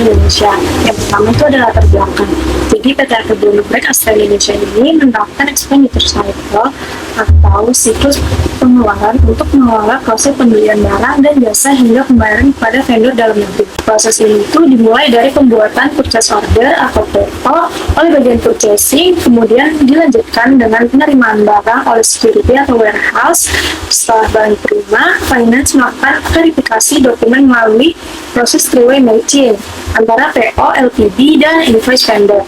Indonesia. Yang pertama itu adalah latar belakang. Jadi PT Aker Bronebreak Astra Indonesia ini menerapkan expenditure cycle atau siklus pengeluaran untuk mengelola proses pembelian barang dan jasa hingga pembayaran kepada vendor dalam negeri. Proses ini itu dimulai dari pembuatan purchase order atau PO oleh bagian purchasing, kemudian dilanjutkan dengan penerimaan barang oleh security atau warehouse. Setelah barang diterima, finance melakukan verifikasi dokumen melalui proses three-way matching antara PO, LPB, dan invoice vendor.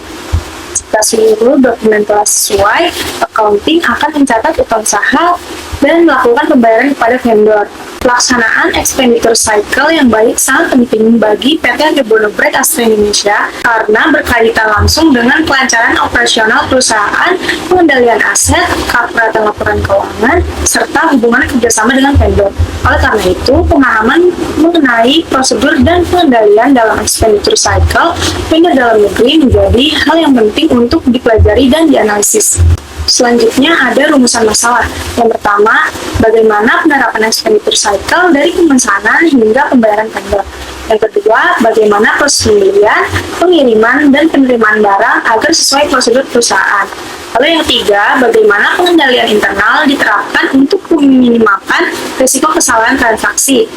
Jika seluruh dokumen telah sesuai, accounting akan mencatat utang usaha dan melakukan pembayaran kepada vendor. Pelaksanaan expenditure cycle yang baik sangat penting bagi PT Aker Bronebreak Astra Indonesia karena berkaitan langsung dengan kelancaran operasional perusahaan, pengendalian aset, keakuratan laporan keuangan, serta hubungan kerjasama dengan vendor. Oleh karena itu, pemahaman mengenai prosedur dan pengendalian dalam expenditure cycle vendor dalam negeri menjadi hal yang penting untuk dipelajari dan dianalisis. Selanjutnya ada rumusan masalah. Yang pertama, bagaimana penerapan expenditure cycle dari pemesanan hingga pembayaran vendor. Yang kedua, bagaimana proses pembelian, pengiriman, dan penerimaan barang agar sesuai prosedur perusahaan. Lalu yang ketiga, bagaimana pengendalian internal diterapkan untuk meminimalkan risiko kesalahan transaksi.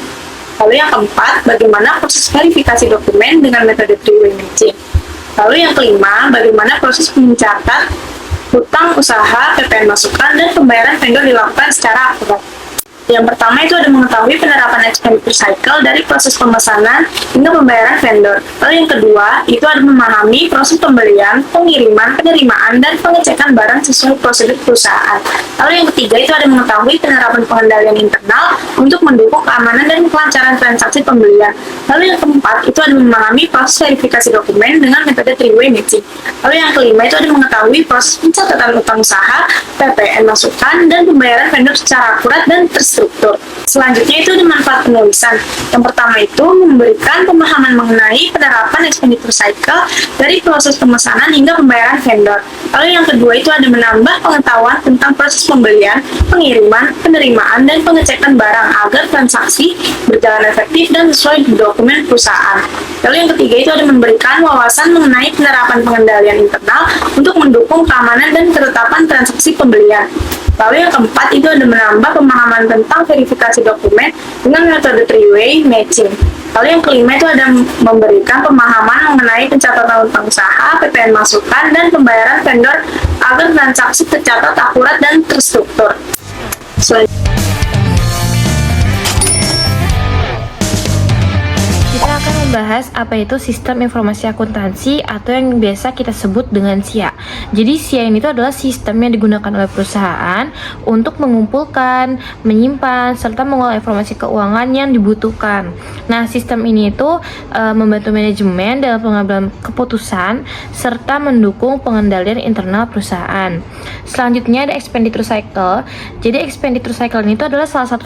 Lalu yang keempat, bagaimana proses verifikasi dokumen dengan metode three-way matching. Lalu yang kelima, bagaimana proses mencatat utang usaha, PPN masukan, dan pembayaran vendor dilakukan secara akurat. Yang pertama itu ada mengetahui penerapan expenditure cycle dari proses pemesanan hingga pembayaran vendor. Lalu yang kedua itu ada memahami proses pembelian, pengiriman, penerimaan, dan pengecekan barang sesuai prosedur perusahaan. Lalu yang ketiga itu ada mengetahui penerapan pengendalian internal untuk mendukung keamanan dan kelancaran transaksi pembelian. Lalu yang keempat itu ada memahami proses verifikasi dokumen dengan metode three-way matching. Lalu yang kelima itu ada mengetahui proses pencatatan utang usaha, PPN masukan, dan pembayaran vendor secara akurat dan terstruktur. Selanjutnya itu ada manfaat penulisan. Yang pertama itu memberikan pemahaman mengenai penerapan expenditure cycle dari proses pemesanan hingga pembayaran vendor. Lalu yang kedua itu ada menambah pengetahuan tentang proses pembelian, pengiriman, penerimaan, dan pengecekan barang agar transaksi berjalan efektif dan sesuai dokumen perusahaan. Lalu yang ketiga itu ada memberikan wawasan mengenai penerapan pengendalian internal untuk mendukung keamanan dan ketetapan transaksi pembelian. Lalu yang keempat itu ada menambah pemahaman tentang verifikasi dokumen dengan metode three-way matching. Lalu yang kelima itu ada memberikan pemahaman mengenai pencatatan utang usaha, PPN masukan, dan pembayaran vendor agar transaksi tercatat akurat dan terstruktur. Kita akan membahas apa itu sistem informasi akuntansi atau yang biasa kita sebut dengan SIA. Jadi SIA ini itu adalah sistem yang digunakan oleh perusahaan untuk mengumpulkan, menyimpan, serta mengolah informasi keuangan yang dibutuhkan. Nah, sistem ini itu membantu manajemen dalam pengambilan keputusan serta mendukung pengendalian internal perusahaan. Selanjutnya ada expenditure cycle. Jadi expenditure cycle ini itu adalah salah satu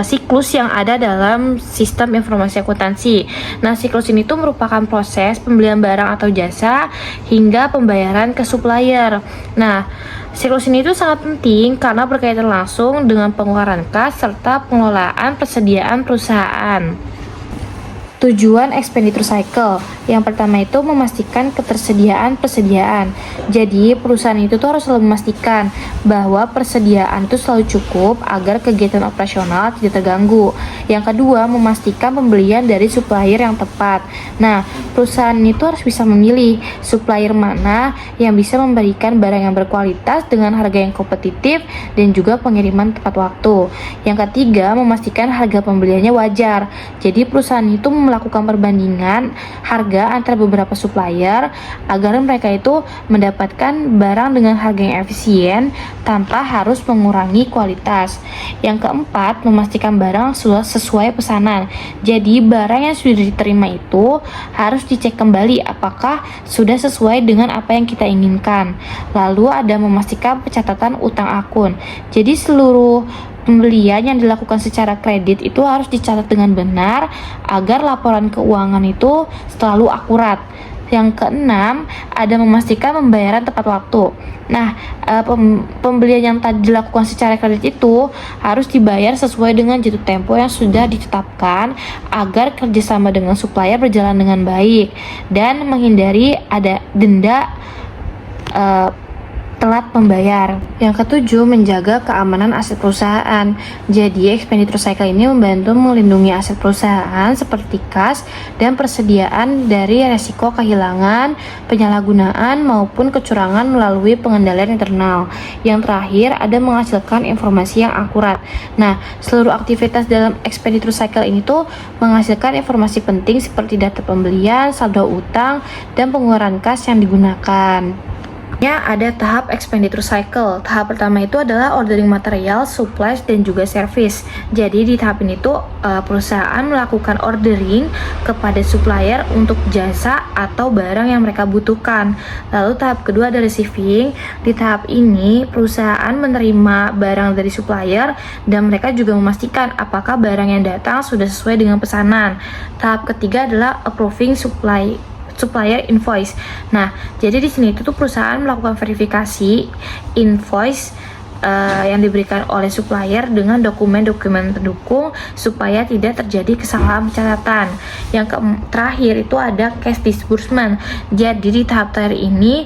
siklus yang ada dalam sistem informasi akuntansi. Nah, siklus ini tuh merupakan proses pembelian barang atau jasa hingga pembayaran ke supplier. Nah, siklus ini tuh sangat penting karena berkaitan langsung dengan pengeluaran kas serta pengelolaan persediaan perusahaan. Tujuan expenditure cycle. Yang pertama itu memastikan ketersediaan persediaan. Jadi perusahaan itu tuh harus selalu memastikan bahwa persediaan itu selalu cukup agar kegiatan operasional tidak terganggu. Yang kedua, memastikan pembelian dari supplier yang tepat. Nah, perusahaan itu harus bisa memilih supplier mana yang bisa memberikan barang yang berkualitas dengan harga yang kompetitif dan juga pengiriman tepat waktu. Yang ketiga, memastikan harga pembeliannya wajar. Jadi perusahaan itu melakukan perbandingan harga antara beberapa supplier agar mereka itu mendapatkan barang dengan harga yang efisien tanpa harus mengurangi kualitas. Yang keempat, memastikan barang sudah sesuai pesanan. Jadi barang yang sudah diterima itu harus dicek kembali apakah sudah sesuai dengan apa yang kita inginkan. Lalu ada memastikan pencatatan utang akun. Jadi seluruh pembelian yang dilakukan secara kredit itu harus dicatat dengan benar agar laporan keuangan itu selalu akurat. Yang keenam, ada memastikan pembayaran tepat waktu. Nah, pembelian yang tadi dilakukan secara kredit itu harus dibayar sesuai dengan jatuh tempo yang sudah ditetapkan agar kerjasama dengan supplier berjalan dengan baik dan menghindari ada denda telat membayar. Yang ketujuh, menjaga keamanan aset perusahaan. Jadi, expenditure cycle ini membantu melindungi aset perusahaan seperti kas dan persediaan dari resiko kehilangan, penyalahgunaan maupun kecurangan melalui pengendalian internal. Yang terakhir, ada menghasilkan informasi yang akurat. Nah, seluruh aktivitas dalam expenditure cycle ini tuh menghasilkan informasi penting seperti data pembelian, saldo utang, dan pengeluaran kas yang digunakan. Ada tahap expenditure cycle. Tahap pertama itu adalah ordering material, supplies, dan juga service. Jadi di tahap ini tuh perusahaan melakukan ordering kepada supplier untuk jasa atau barang yang mereka butuhkan. Lalu tahap kedua ada receiving. Di tahap ini perusahaan menerima barang dari supplier dan mereka juga memastikan apakah barang yang datang sudah sesuai dengan pesanan. Tahap ketiga adalah approving supplier invoice. Nah, jadi di sini itu tuh perusahaan melakukan verifikasi invoice yang diberikan oleh supplier dengan dokumen-dokumen pendukung supaya tidak terjadi kesalahan pencatatan. Yang terakhir itu ada cash disbursement. Jadi di tahap terakhir ini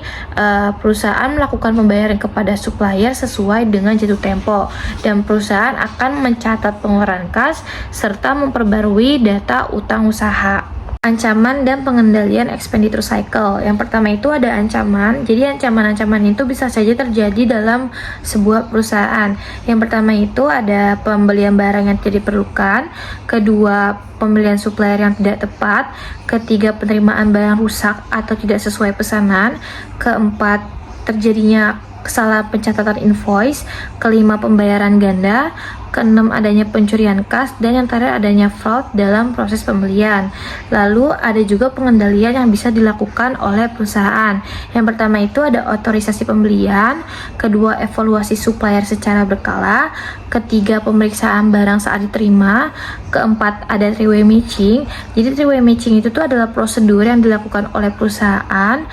perusahaan melakukan pembayaran kepada supplier sesuai dengan jatuh tempo dan perusahaan akan mencatat pengeluaran kas serta memperbarui data utang usaha. Ancaman dan pengendalian expenditure cycle. Yang pertama itu ada ancaman. Jadi ancaman-ancaman itu bisa saja terjadi dalam sebuah perusahaan. Yang pertama itu ada pembelian barang yang tidak diperlukan, kedua pembelian supplier yang tidak tepat, ketiga penerimaan barang rusak atau tidak sesuai pesanan, keempat terjadinya kesalahan pencatatan invoice, kelima pembayaran ganda, keenam adanya pencurian kas, dan yang terakhir adanya fraud dalam proses pembelian. Lalu ada juga pengendalian yang bisa dilakukan oleh perusahaan. Yang pertama itu ada otorisasi pembelian, kedua evaluasi supplier secara berkala, ketiga pemeriksaan barang saat diterima, keempat ada three-way matching. Jadi three-way matching itu tuh adalah prosedur yang dilakukan oleh perusahaan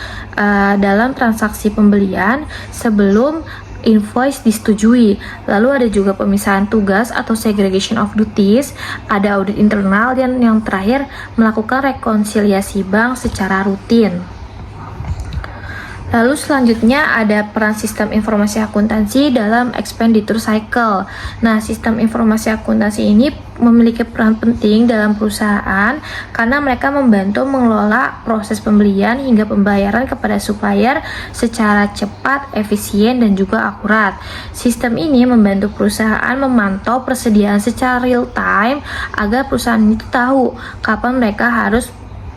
dalam transaksi pembelian sebelum invoice disetujui. Lalu ada juga pemisahan tugas atau segregation of duties, ada audit internal, dan yang terakhir melakukan rekonsiliasi bank secara rutin. Lalu selanjutnya ada peran sistem informasi akuntansi dalam expenditure cycle. Nah, sistem informasi akuntansi ini memiliki peran penting dalam perusahaan karena mereka membantu mengelola proses pembelian hingga pembayaran kepada supplier secara cepat, efisien, dan juga akurat. Sistem ini membantu perusahaan memantau persediaan secara real time agar perusahaan itu tahu kapan mereka harus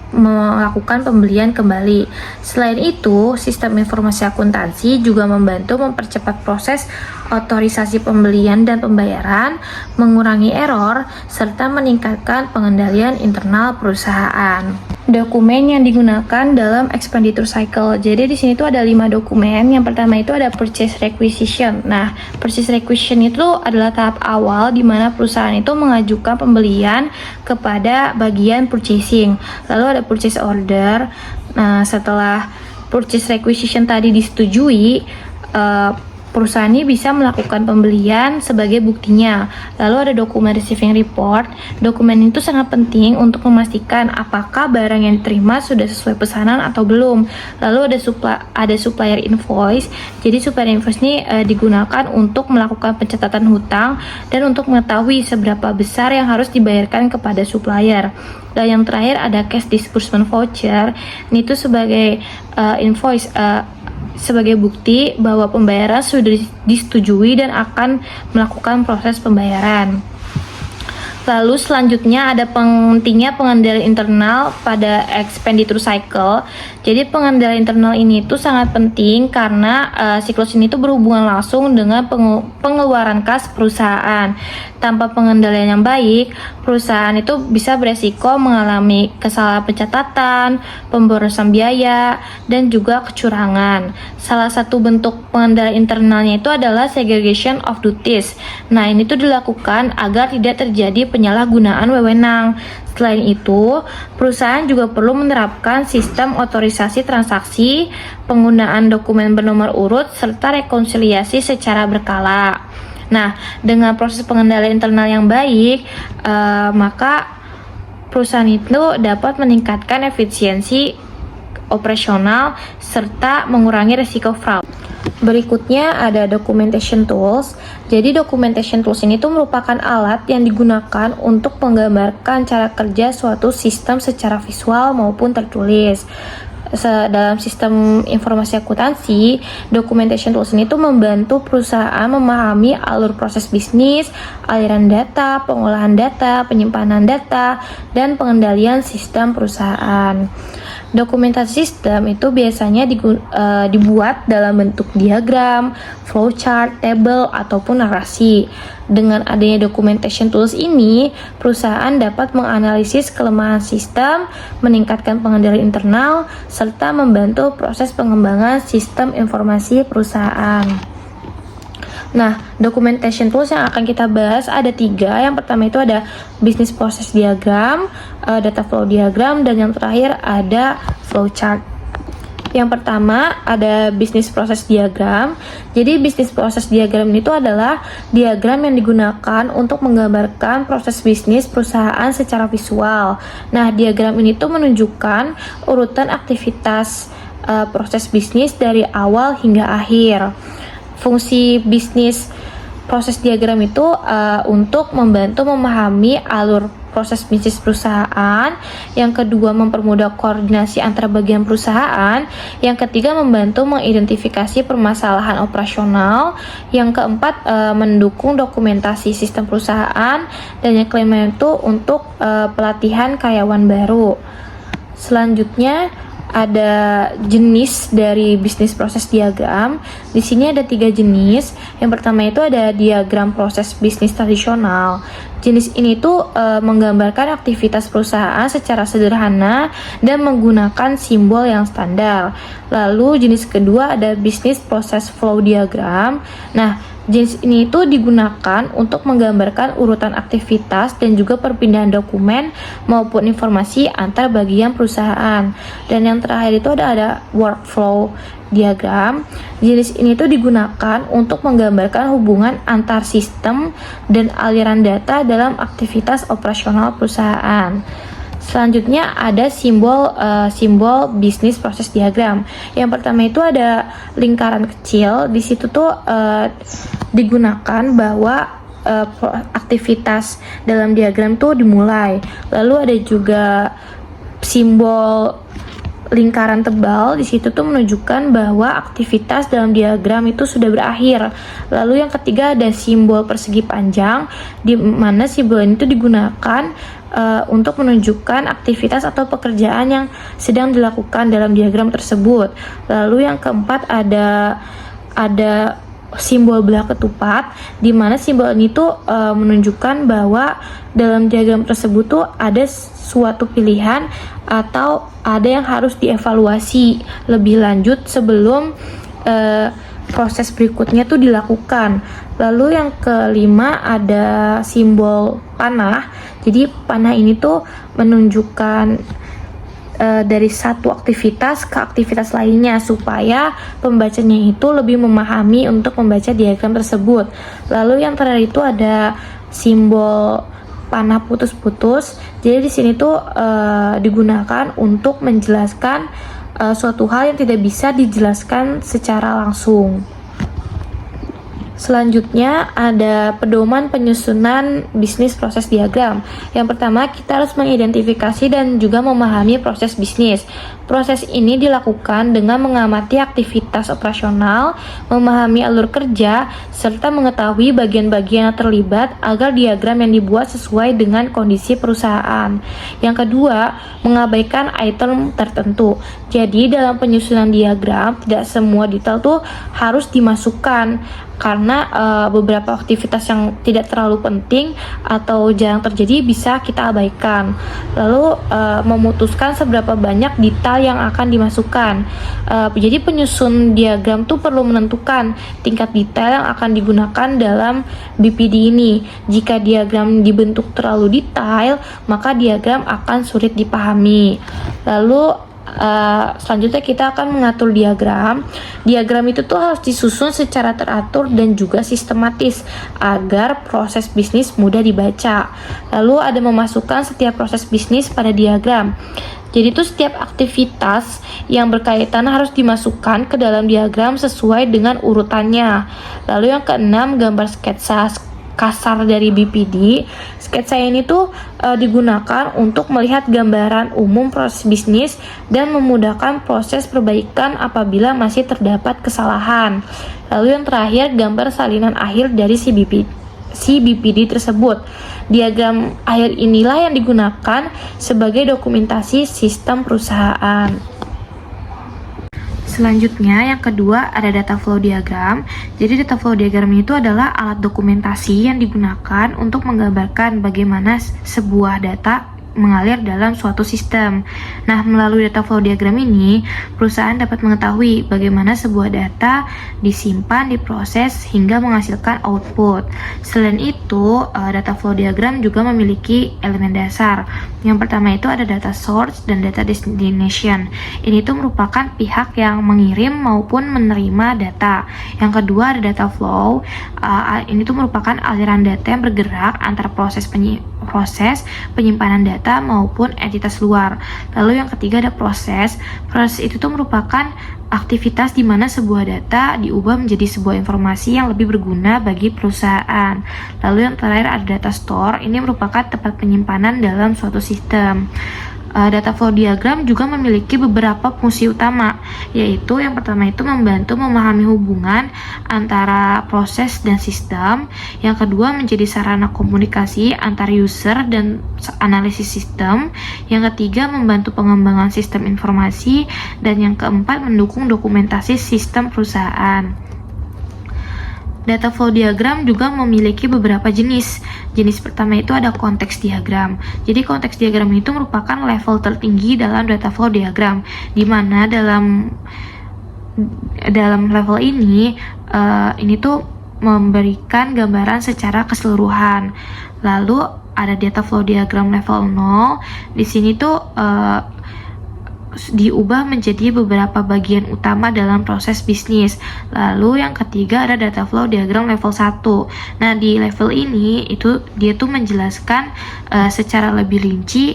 melakukan pembelian kembali. Selain itu, sistem informasi akuntansi juga membantu mempercepat proses otorisasi pembelian dan pembayaran, mengurangi error, serta meningkatkan pengendalian internal perusahaan. Dokumen yang digunakan dalam expenditure cycle. Jadi di sini tuh ada 5 dokumen. Yang pertama itu ada purchase requisition. Nah, purchase requisition itu adalah tahap awal di mana perusahaan itu mengajukan pembelian kepada bagian purchasing. Lalu ada purchase order. Nah, setelah purchase requisition tadi disetujui, perusahaan ini bisa melakukan pembelian sebagai buktinya. Lalu ada dokumen receiving report. Dokumen itu sangat penting untuk memastikan apakah barang yang diterima sudah sesuai pesanan atau belum. Lalu ada supplier invoice. Jadi supplier invoice ini digunakan untuk melakukan pencatatan hutang dan untuk mengetahui seberapa besar yang harus dibayarkan kepada supplier. Dan yang terakhir ada cash disbursement voucher. Ini tuh sebagai invoice sebagai bukti bahwa pembayaran sudah disetujui dan akan melakukan proses pembayaran. Lalu selanjutnya ada pentingnya pengendalian internal pada expenditure cycle. Jadi pengendalian internal ini tuh sangat penting karena siklus ini tuh berhubungan langsung dengan pengeluaran kas perusahaan. Tanpa pengendalian yang baik, perusahaan itu bisa beresiko mengalami kesalahan pencatatan, pemborosan biaya, dan juga kecurangan. Salah satu bentuk pengendalian internalnya itu adalah segregation of duties. Nah, ini tuh dilakukan agar tidak terjadi penyalahgunaan wewenang. Selain itu, perusahaan juga perlu menerapkan sistem otorisasi transaksi, penggunaan dokumen bernomor urut, serta rekonsiliasi secara berkala. Nah, dengan proses pengendalian internal yang baik, maka perusahaan itu dapat meningkatkan efisiensi operasional serta mengurangi risiko fraud. Berikutnya ada documentation tools. Jadi documentation tools ini tuh merupakan alat yang digunakan untuk menggambarkan cara kerja suatu sistem secara visual maupun tertulis. Dalam sistem informasi akuntansi, documentation tools ini tuh membantu perusahaan memahami alur proses bisnis, aliran data, pengolahan data, penyimpanan data, dan pengendalian sistem perusahaan. Dokumentasi sistem itu biasanya dibuat dalam bentuk diagram, flowchart, table, ataupun narasi. Dengan adanya documentation tools ini, perusahaan dapat menganalisis kelemahan sistem, meningkatkan pengendalian internal, serta membantu proses pengembangan sistem informasi perusahaan. Nah, documentation tools yang akan kita bahas ada 3. Yang pertama itu ada business process diagram, data flow diagram, dan yang terakhir ada flowchart. Yang pertama ada business process diagram. Jadi business process diagram itu adalah diagram yang digunakan untuk menggambarkan proses bisnis perusahaan secara visual. Nah, diagram ini tuh menunjukkan urutan aktivitas proses bisnis dari awal hingga akhir. Fungsi bisnis proses diagram itu untuk membantu memahami alur proses bisnis perusahaan. Yang kedua, mempermudah koordinasi antar bagian perusahaan. Yang ketiga, membantu mengidentifikasi permasalahan operasional. Yang keempat, mendukung dokumentasi sistem perusahaan. Dan yang kelima itu untuk pelatihan karyawan baru. Selanjutnya ada jenis dari bisnis proses diagram. Di sini ada 3 jenis. Yang pertama itu ada diagram proses bisnis tradisional. Jenis ini tuh menggambarkan aktivitas perusahaan secara sederhana dan menggunakan simbol yang standar. Lalu jenis kedua ada bisnis proses flow diagram. Nah, jenis ini itu digunakan untuk menggambarkan urutan aktivitas dan juga perpindahan dokumen maupun informasi antar bagian perusahaan. Dan yang terakhir itu ada workflow diagram. Jenis ini tuh digunakan untuk menggambarkan hubungan antar sistem dan aliran data dalam aktivitas operasional perusahaan. Selanjutnya ada simbol bisnis proses diagram. Yang pertama itu ada lingkaran kecil. Di situ tuh digunakan bahwa aktivitas dalam diagram tuh dimulai. Lalu ada juga simbol lingkaran tebal. Di situ tuh menunjukkan bahwa aktivitas dalam diagram itu sudah berakhir. Lalu yang ketiga ada simbol persegi panjang, di mana simbol ini tuh digunakan untuk menunjukkan aktivitas atau pekerjaan yang sedang dilakukan dalam diagram tersebut. Lalu yang keempat ada simbol belah ketupat, di mana simbol ini tuh menunjukkan bahwa dalam diagram tersebut tuh ada suatu pilihan atau ada yang harus dievaluasi lebih lanjut sebelum proses berikutnya tuh dilakukan. Lalu yang kelima ada simbol panah. Jadi panah ini tuh menunjukkan dari satu aktivitas ke aktivitas lainnya supaya pembacanya itu lebih memahami untuk membaca diagram tersebut. Lalu yang terakhir itu ada simbol panah putus-putus. Jadi di sini tuh digunakan untuk menjelaskan suatu hal yang tidak bisa dijelaskan secara langsung. Selanjutnya ada pedoman penyusunan bisnis proses diagram. Yang pertama, kita harus mengidentifikasi dan juga memahami proses bisnis. Proses ini dilakukan dengan mengamati aktivitas operasional, memahami alur kerja, serta mengetahui bagian-bagian yang terlibat agar diagram yang dibuat sesuai dengan kondisi perusahaan. Yang kedua, mengabaikan item tertentu. Jadi dalam penyusunan diagram, tidak semua detail tuh harus dimasukkan karena beberapa aktivitas yang tidak terlalu penting atau jarang terjadi bisa kita abaikan. Lalu memutuskan seberapa banyak detail yang akan dimasukkan. Jadi penyusun diagram tuh perlu menentukan tingkat detail yang akan digunakan dalam BPD ini. Jika diagram dibentuk terlalu detail, maka diagram akan sulit dipahami. Lalu selanjutnya kita akan mengatur diagram. Diagram itu tuh harus disusun secara teratur dan juga sistematis agar proses bisnis mudah dibaca. Lalu ada memasukkan setiap proses bisnis pada diagram. Jadi itu setiap aktivitas yang berkaitan harus dimasukkan ke dalam diagram sesuai dengan urutannya. Lalu yang keenam, gambar sketsa kasar dari BPD. Sketsa ini tuh digunakan untuk melihat gambaran umum proses bisnis dan memudahkan proses perbaikan apabila masih terdapat kesalahan. Lalu yang terakhir, gambar salinan akhir dari si BPD tersebut. Diagram akhir inilah yang digunakan sebagai dokumentasi sistem perusahaan. Selanjutnya, yang kedua ada data flow diagram. Jadi data flow diagram itu adalah alat dokumentasi yang digunakan untuk menggambarkan bagaimana sebuah data mengalir dalam suatu sistem. Nah, melalui data flow diagram ini, perusahaan dapat mengetahui bagaimana sebuah data disimpan, diproses, hingga menghasilkan output. Selain itu, data flow diagram juga memiliki elemen dasar. Yang pertama itu ada data source dan data destination. Ini tuh merupakan pihak yang mengirim maupun menerima data. Yang kedua ada data flow. Ini tuh merupakan aliran data yang bergerak antara proses penyimpanan data maupun entitas luar. Lalu yang ketiga ada proses. Proses itu tuh merupakan aktivitas di mana sebuah data diubah menjadi sebuah informasi yang lebih berguna bagi perusahaan. Lalu yang terakhir ada data store. Ini merupakan tempat penyimpanan dalam suatu sistem. Data flow diagram juga memiliki beberapa fungsi utama, yaitu yang pertama itu membantu memahami hubungan antara proses dan sistem. Yang kedua menjadi sarana komunikasi antar user dan analisis sistem. Yang ketiga membantu pengembangan sistem informasi. Dan yang keempat mendukung dokumentasi sistem perusahaan. Data flow diagram juga memiliki beberapa jenis. Jenis pertama itu ada konteks diagram. Jadi konteks diagram itu merupakan level tertinggi dalam data flow diagram, di mana dalam level ini tuh memberikan gambaran secara keseluruhan. Lalu ada data flow diagram level 0. Di sini tuh diubah menjadi beberapa bagian utama dalam proses bisnis. Lalu yang ketiga ada data flow diagram level 1. Nah, di level ini dia tuh menjelaskan secara lebih rinci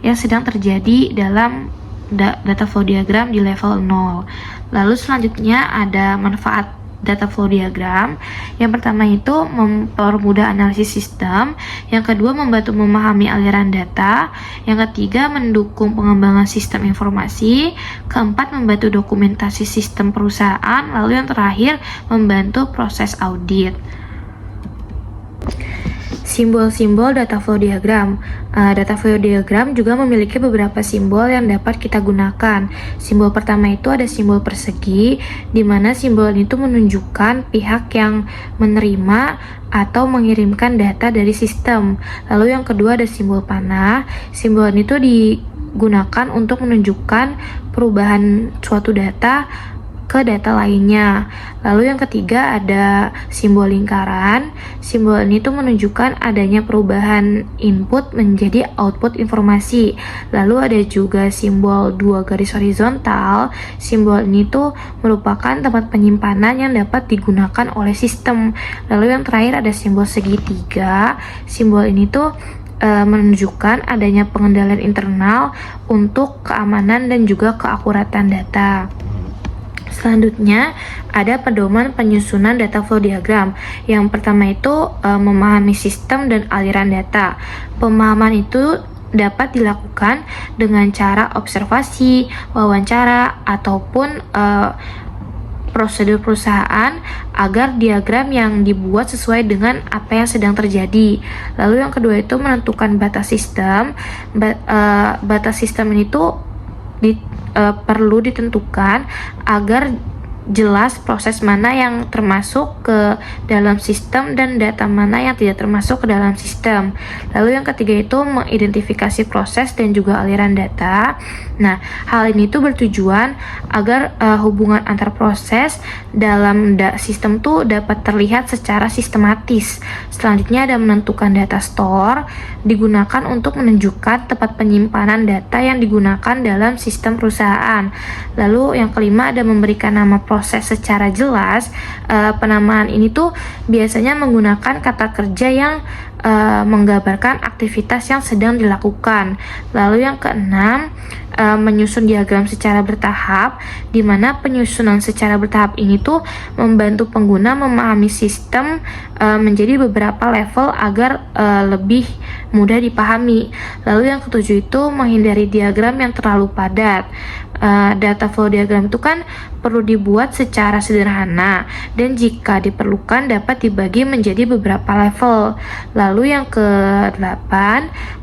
yang sedang terjadi dalam data flow diagram di level 0. Lalu selanjutnya ada manfaat data flow diagram. Yang pertama itu mempermudah analisis sistem. Yang kedua membantu memahami aliran data. Yang ketiga mendukung pengembangan sistem informasi. Keempat membantu dokumentasi sistem perusahaan. Lalu yang terakhir membantu proses audit. Simbol-simbol data flow diagram. Data flow diagram juga memiliki beberapa simbol yang dapat kita gunakan. Simbol pertama itu ada simbol persegi, di mana simbol itu menunjukkan pihak yang menerima atau mengirimkan data dari sistem. Lalu yang kedua ada simbol panah. Simbol itu digunakan untuk menunjukkan perubahan suatu data ke data lainnya. Lalu yang ketiga ada simbol lingkaran. Simbol ini tuh menunjukkan adanya perubahan input menjadi output informasi. Lalu ada juga simbol 2 garis horizontal. Simbol ini tuh merupakan tempat penyimpanan yang dapat digunakan oleh sistem. Lalu yang terakhir ada simbol segitiga. Simbol ini tuh menunjukkan adanya pengendalian internal untuk keamanan dan juga keakuratan data. Selanjutnya, ada pedoman penyusunan data flow diagram. Yang pertama itu memahami sistem dan aliran data. Pemahaman itu dapat dilakukan dengan cara observasi, wawancara, ataupun prosedur perusahaan agar diagram yang dibuat sesuai dengan apa yang sedang terjadi. Lalu yang kedua itu menentukan batas sistem. Batas sistem ini tuh perlu ditentukan agar jelas proses mana yang termasuk ke dalam sistem dan data mana yang tidak termasuk ke dalam sistem. Lalu yang ketiga itu mengidentifikasi proses dan juga aliran data. Nah, hal ini tuh bertujuan agar hubungan antar proses dalam sistem tuh dapat terlihat secara sistematis. Selanjutnya ada menentukan data store, digunakan untuk menunjukkan tempat penyimpanan data yang digunakan dalam sistem perusahaan. Lalu yang kelima ada memberikan nama proses secara jelas. Penamaan ini tuh biasanya menggunakan kata kerja yang menggambarkan aktivitas yang sedang dilakukan. Lalu yang keenam, menyusun diagram secara bertahap, di mana penyusunan secara bertahap ini tuh membantu pengguna memahami sistem menjadi beberapa level agar lebih mudah dipahami. Lalu yang ketujuh itu menghindari diagram yang terlalu padat. Data flow diagram itu kan perlu dibuat secara sederhana dan jika diperlukan dapat dibagi menjadi beberapa level. Lalu yang ke-8,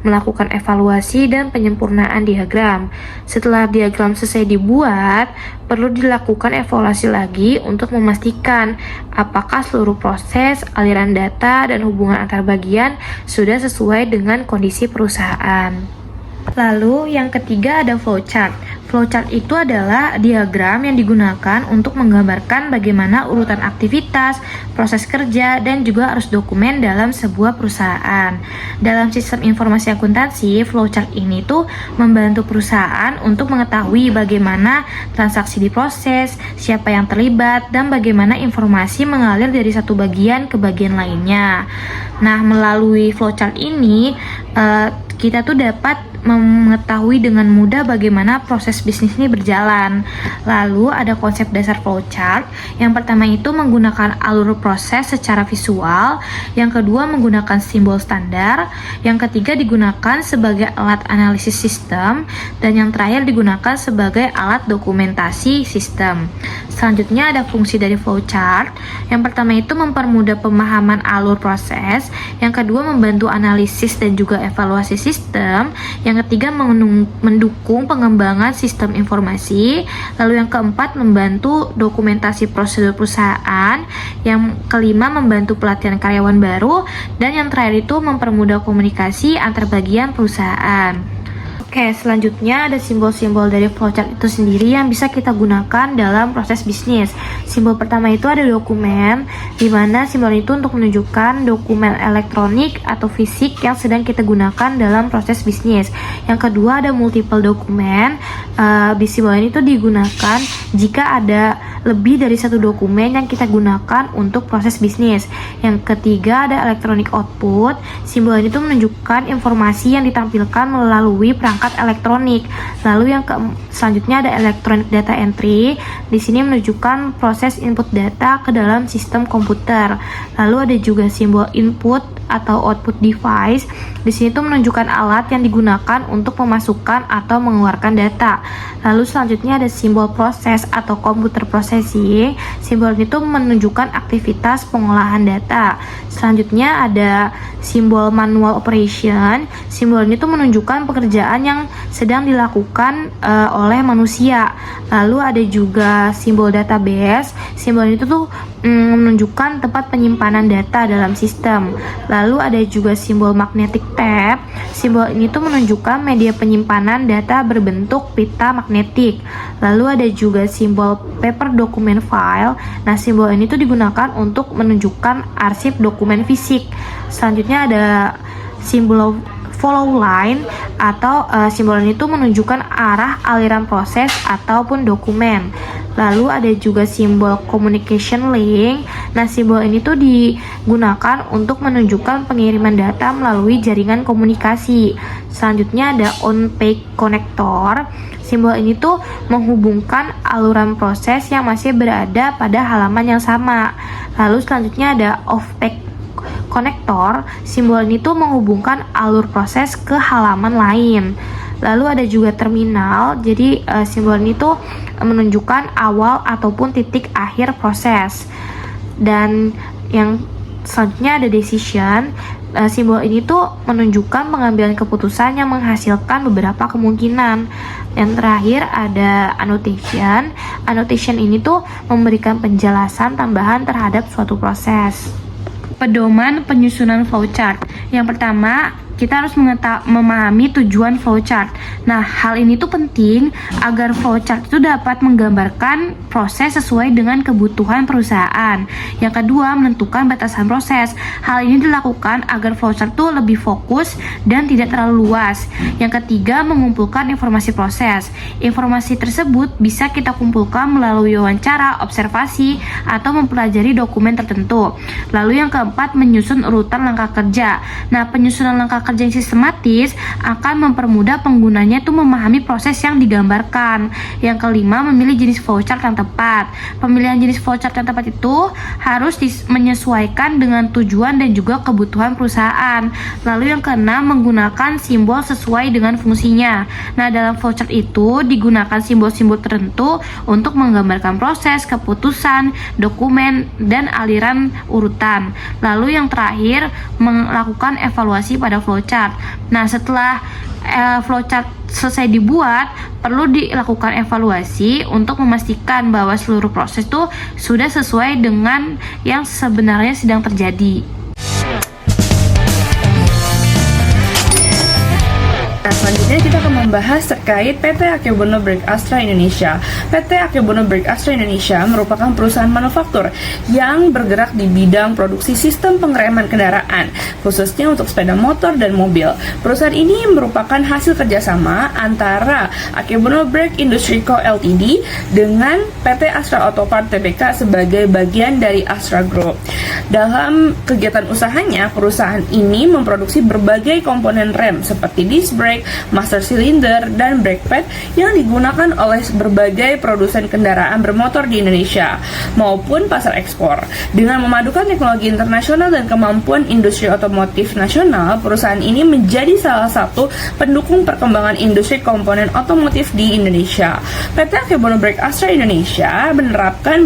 melakukan evaluasi dan penyempurnaan diagram. Setelah diagram selesai dibuat, perlu dilakukan evaluasi lagi untuk memastikan apakah seluruh proses, aliran data, dan hubungan antar bagian sudah sesuai dengan kondisi perusahaan. Lalu yang ketiga ada flowchart. Flowchart itu adalah diagram yang digunakan untuk menggambarkan bagaimana urutan aktivitas, proses kerja, dan juga arus dokumen dalam sebuah perusahaan. Dalam sistem informasi akuntansi, flowchart ini tuh membantu perusahaan untuk mengetahui bagaimana transaksi diproses, siapa yang terlibat, dan bagaimana informasi mengalir dari satu bagian ke bagian lainnya. Nah, melalui flowchart ini, kita tuh dapat mengetahui dengan mudah bagaimana proses bisnis ini berjalan. Lalu ada konsep dasar flowchart. Yang pertama itu menggunakan alur proses secara visual. Yang kedua menggunakan simbol standar. Yang ketiga digunakan sebagai alat analisis sistem. Dan yang terakhir digunakan sebagai alat dokumentasi sistem. Selanjutnya ada fungsi dari flowchart. Yang pertama itu mempermudah pemahaman alur proses. Yang kedua membantu analisis dan juga evaluasi sistem. Yang ketiga mendukung pengembangan sistem informasi. Lalu yang keempat membantu dokumentasi prosedur perusahaan. Yang kelima membantu pelatihan karyawan baru. Dan yang terakhir itu mempermudah komunikasi antar bagian perusahaan. Oke, selanjutnya ada simbol-simbol dari flowchart itu sendiri yang bisa kita gunakan dalam proses bisnis. Simbol pertama itu ada dokumen, di mana simbol itu untuk menunjukkan dokumen elektronik atau fisik yang sedang kita gunakan dalam proses bisnis. Yang kedua ada multiple dokumen. Di simbol ini tuh digunakan jika ada lebih dari satu dokumen yang kita gunakan untuk proses bisnis. Yang ketiga ada electronic output. Simbol ini tuh menunjukkan informasi yang ditampilkan melalui perangkat elektronik. Lalu yang selanjutnya ada electronic data entry. Di sini menunjukkan proses input data ke dalam sistem komputer. Lalu ada juga simbol input atau output device. Di sini tuh menunjukkan alat yang digunakan untuk memasukkan atau mengeluarkan data. Lalu selanjutnya ada simbol proses atau computer processing. Simbol itu menunjukkan aktivitas pengolahan data. Selanjutnya ada simbol manual operation. Simbol ini tuh menunjukkan pekerjaan yang sedang dilakukan oleh manusia. Lalu ada juga simbol database. Simbol itu tuh menunjukkan tempat penyimpanan data dalam sistem. Lalu ada juga simbol magnetic tape. Simbol ini tuh menunjukkan media penyimpanan data berbentuk pita magnetik. Lalu ada juga simbol paper document file. Nah, simbol ini tuh digunakan untuk menunjukkan arsip dokumen fisik. Selanjutnya ada simbol follow line atau simbol ini tuh menunjukkan arah aliran proses ataupun dokumen. Lalu ada juga simbol communication link. Nah, simbol ini tuh digunakan untuk menunjukkan pengiriman data melalui jaringan komunikasi. Selanjutnya ada on-page connector. Simbol ini tuh menghubungkan aluran proses yang masih berada pada halaman yang sama. Lalu selanjutnya ada off-page connector. Simbol ini tuh menghubungkan alur proses ke halaman lain. Lalu ada juga terminal. Jadi simbol ini tuh menunjukkan awal ataupun titik akhir proses. Dan yang selanjutnya ada decision. Simbol ini tuh menunjukkan pengambilan keputusan yang menghasilkan beberapa kemungkinan. Yang terakhir ada annotation. Annotation ini tuh memberikan penjelasan tambahan terhadap suatu proses. Pedoman penyusunan flowchart. Yang pertama, kita harus memahami tujuan flowchart. Nah, hal ini tuh penting agar flowchart itu dapat menggambarkan proses sesuai dengan kebutuhan perusahaan. Yang kedua, menentukan batasan proses. Hal ini dilakukan agar flowchart itu lebih fokus dan tidak terlalu luas. Yang ketiga, mengumpulkan informasi proses. Informasi tersebut bisa kita kumpulkan melalui wawancara, observasi, atau mempelajari dokumen tertentu. Lalu yang keempat, menyusun urutan langkah kerja. Nah, penyusunan langkah kerja yang sistematis akan mempermudah penggunanya tuh memahami proses yang digambarkan. Yang kelima, memilih jenis flowchart yang tepat. Pemilihan jenis flowchart yang tepat itu harus menyesuaikan dengan tujuan dan juga kebutuhan perusahaan. Lalu yang keenam, menggunakan simbol sesuai dengan fungsinya. Nah, dalam flowchart itu digunakan simbol-simbol tertentu untuk menggambarkan proses, keputusan, dokumen, dan aliran urutan. Lalu yang terakhir, melakukan evaluasi pada flowchart. Nah, setelah flowchart selesai dibuat, perlu dilakukan evaluasi untuk memastikan bahwa seluruh proses itu sudah sesuai dengan yang sebenarnya sedang terjadi. Nah, selanjutnya kita akan membahas terkait PT Akebono Break Astra Indonesia. PT Akebono Break Astra Indonesia merupakan perusahaan manufaktur yang bergerak di bidang produksi sistem pengereman kendaraan, khususnya untuk sepeda motor dan mobil. Perusahaan ini merupakan hasil kerjasama antara Akebono Break Industry Co. Ltd. dengan PT Astra Autopart Tbk sebagai bagian dari Astra Group. Dalam kegiatan usahanya, perusahaan ini memproduksi berbagai komponen rem seperti disc brake, master cylinder, dan brake pad yang digunakan oleh berbagai produsen kendaraan bermotor di Indonesia maupun pasar ekspor. Dengan memadukan teknologi internasional dan kemampuan industri otomotif nasional, perusahaan ini menjadi salah satu pendukung perkembangan industri komponen otomotif di Indonesia. PT Akebono Break Astra Indonesia menerapkan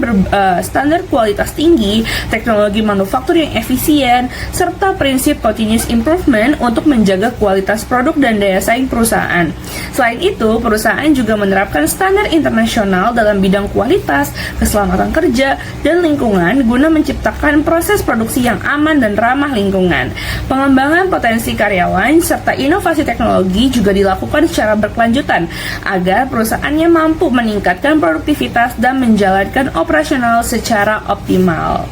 standar kualitas tinggi, teknologi manufaktur yang efisien, serta prinsip continuous improvement untuk menjaga kualitas produk dan daya saing perusahaan. Selain itu, perusahaan juga menerapkan standar internasional dalam bidang kualitas, keselamatan kerja, dan lingkungan guna menciptakan proses produksi yang aman dan ramah lingkungan. Pengembangan potensi karyawan serta inovasi teknologi juga dilakukan secara berkelanjutan agar perusahaannya mampu meningkatkan produktivitas dan menjalankan operasional secara optimal.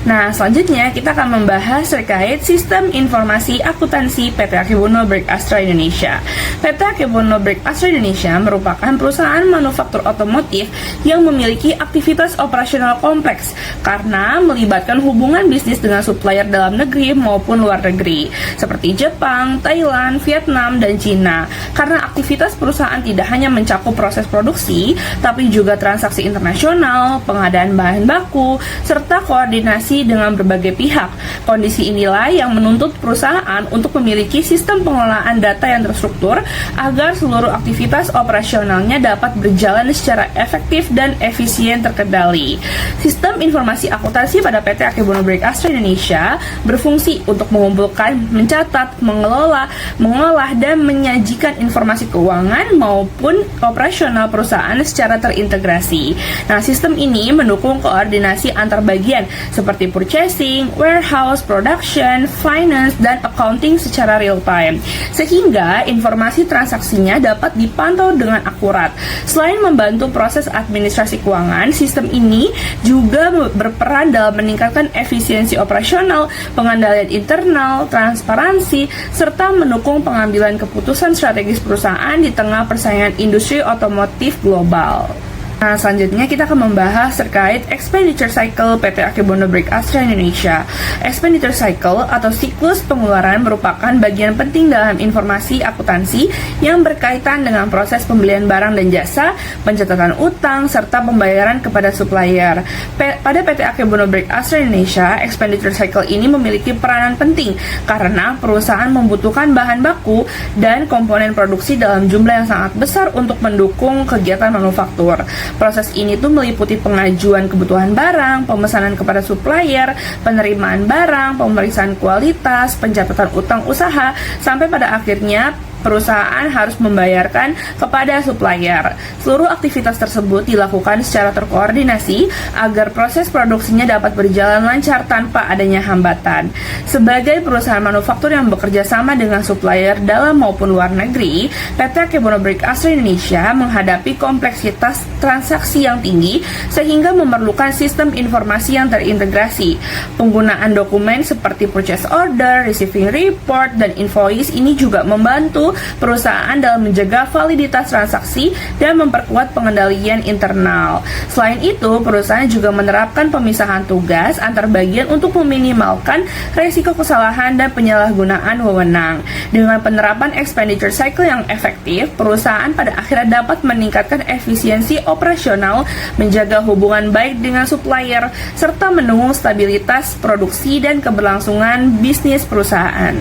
Nah, selanjutnya kita akan membahas terkait sistem informasi akuntansi PT Akebono Break Astra Indonesia. PT Akebono Break Astra Indonesia merupakan perusahaan manufaktur otomotif yang memiliki aktivitas operasional kompleks karena melibatkan hubungan bisnis dengan supplier dalam negeri maupun luar negeri, seperti Jepang, Thailand, Vietnam, dan Cina. Karena aktivitas perusahaan tidak hanya mencakup proses produksi, tapi juga transaksi internasional, pengadaan bahan baku, serta koordinasi dengan berbagai pihak. Kondisi inilah yang menuntut perusahaan untuk memiliki sistem pengelolaan data yang terstruktur agar seluruh aktivitas operasionalnya dapat berjalan secara efektif dan efisien terkendali. Sistem informasi akuntansi pada PT Akebono Break Astra Indonesia berfungsi untuk mengumpulkan, mencatat, mengelola, mengolah, dan menyajikan informasi keuangan maupun operasional perusahaan secara terintegrasi. Nah, sistem ini mendukung koordinasi antar bagian seperti purchasing, warehouse, production, finance, dan accounting secara real time, sehingga informasi transaksinya dapat dipantau dengan akurat. Selain membantu proses administrasi keuangan, sistem ini juga berperan dalam meningkatkan efisiensi operasional, pengendalian internal, transparansi, serta mendukung pengambilan keputusan strategis perusahaan di tengah persaingan industri otomotif global. Nah, selanjutnya kita akan membahas terkait Expenditure Cycle PT Akebono Break Astra Indonesia. Expenditure Cycle atau siklus pengeluaran merupakan bagian penting dalam informasi akuntansi yang berkaitan dengan proses pembelian barang dan jasa, pencatatan utang, serta pembayaran kepada supplier. Pada PT Akebono Break Astra Indonesia, Expenditure Cycle ini memiliki peranan penting karena perusahaan membutuhkan bahan baku dan komponen produksi dalam jumlah yang sangat besar untuk mendukung kegiatan manufaktur. Proses ini tuh meliputi pengajuan kebutuhan barang, pemesanan kepada supplier, penerimaan barang, pemeriksaan kualitas, pencatatan utang usaha, sampai pada akhirnya perusahaan harus membayarkan kepada supplier. Seluruh aktivitas tersebut dilakukan secara terkoordinasi agar proses produksinya dapat berjalan lancar tanpa adanya hambatan. Sebagai perusahaan manufaktur yang bekerja sama dengan supplier dalam maupun luar negeri, PT Akebono Break Astra Indonesia menghadapi kompleksitas transaksi yang tinggi sehingga memerlukan sistem informasi yang terintegrasi. Penggunaan dokumen seperti purchase order, receiving report, dan invoice ini juga membantu perusahaan dalam menjaga validitas transaksi dan memperkuat pengendalian internal. Selain itu, perusahaan juga menerapkan pemisahan tugas antar bagian untuk meminimalkan resiko kesalahan dan penyalahgunaan wewenang. Dengan penerapan expenditure cycle yang efektif, perusahaan pada akhirnya dapat meningkatkan efisiensi operasional, menjaga hubungan baik dengan supplier, serta mendukung stabilitas produksi dan keberlangsungan bisnis perusahaan.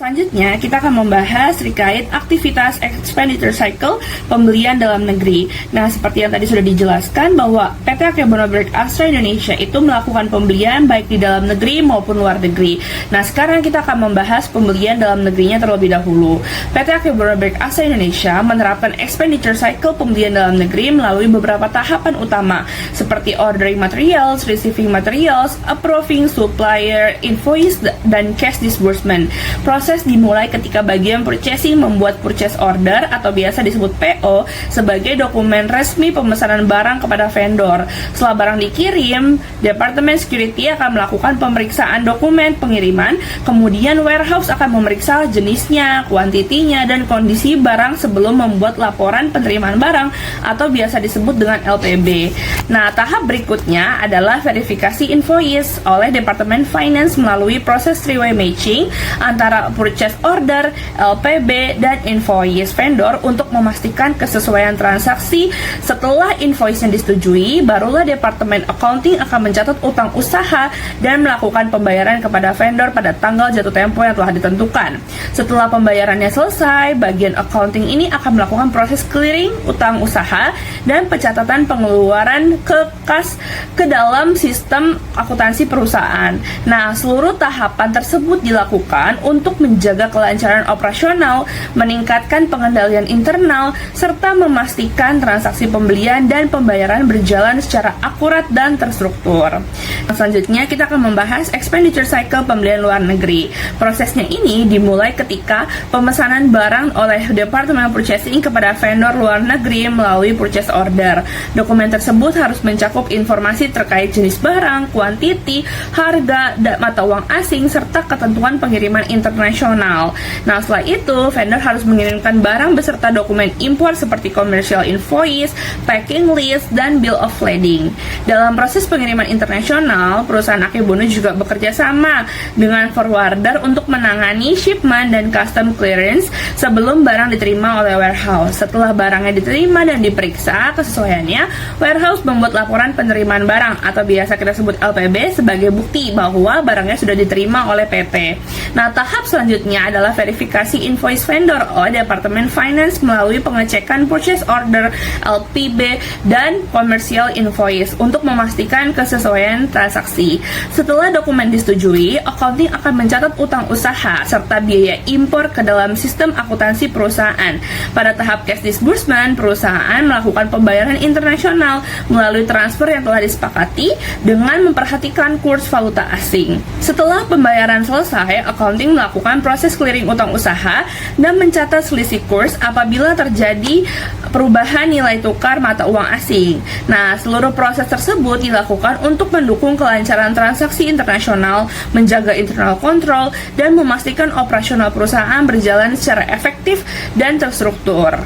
Selanjutnya, kita akan membahas terkait aktivitas expenditure cycle pembelian dalam negeri. Nah, seperti yang tadi sudah dijelaskan bahwa PT Akebono Break Astra Indonesia itu melakukan pembelian baik di dalam negeri maupun luar negeri. Nah, sekarang kita akan membahas pembelian dalam negerinya terlebih dahulu. PT Akebono Break Astra Indonesia menerapkan expenditure cycle pembelian dalam negeri melalui beberapa tahapan utama, seperti ordering materials, receiving materials, approving supplier, invoice, dan cash disbursement. Proses dimulai ketika bagian purchasing membuat purchase order atau biasa disebut PO sebagai dokumen resmi pemesanan barang kepada vendor. Setelah barang dikirim, Departemen Security akan melakukan pemeriksaan dokumen pengiriman, kemudian warehouse akan memeriksa jenisnya, kuantitinya, dan kondisi barang sebelum membuat laporan penerimaan barang atau biasa disebut dengan LPB. Nah, tahap berikutnya adalah verifikasi invoice oleh Departemen Finance melalui proses three-way matching antara purchase order, LPB, dan invoice vendor untuk memastikan kesesuaian transaksi. Setelah invoice yang disetujui, barulah Departemen Accounting akan mencatat utang usaha dan melakukan pembayaran kepada vendor pada tanggal jatuh tempo yang telah ditentukan. Setelah pembayarannya selesai, bagian accounting ini akan melakukan proses clearing utang usaha dan pencatatan pengeluaran ke kas ke dalam sistem akuntansi perusahaan. Nah, seluruh tahapan tersebut dilakukan untuk menjaga kelancaran operasional, meningkatkan pengendalian internal, serta memastikan transaksi pembelian dan pembayaran berjalan secara akurat dan terstruktur. Selanjutnya, kita akan membahas expenditure cycle pembelian luar negeri. Prosesnya ini dimulai ketika pemesanan barang oleh Departemen Purchasing kepada vendor luar negeri melalui purchase order. Dokumen tersebut harus mencakup informasi terkait jenis barang, kuantiti, harga, dan mata uang asing, serta ketentuan pengiriman internasional. Nah, setelah itu, vendor harus mengirimkan barang beserta dokumen impor seperti commercial invoice, packing list, dan bill of lading. Dalam proses pengiriman internasional, perusahaan Akebono juga bekerja sama dengan forwarder untuk menangani shipment dan custom clearance sebelum barang diterima oleh warehouse. Setelah barangnya diterima dan diperiksa kesesuaiannya, warehouse membuat laporan penerimaan barang atau biasa kita sebut LPB sebagai bukti bahwa barangnya sudah diterima oleh PT. Nah, tahap selanjutnya adalah verifikasi invoice vendor oleh Departemen Finance melalui pengecekan purchase order, LPB, dan commercial invoice untuk memastikan kesesuaian transaksi. Setelah dokumen disetujui, accounting akan mencatat utang usaha serta biaya impor ke dalam sistem akuntansi perusahaan. Pada tahap cash disbursement, perusahaan melakukan pembayaran internasional melalui transfer yang telah disepakati dengan memperhatikan kurs valuta asing. Setelah pembayaran selesai, accounting melakukan proses clearing utang usaha dan mencatat selisih kurs apabila terjadi perubahan nilai tukar mata uang asing. Nah, seluruh proses tersebut dilakukan untuk mendukung kelancaran transaksi internasional, menjaga internal control, dan memastikan operasional perusahaan berjalan secara efektif dan terstruktur.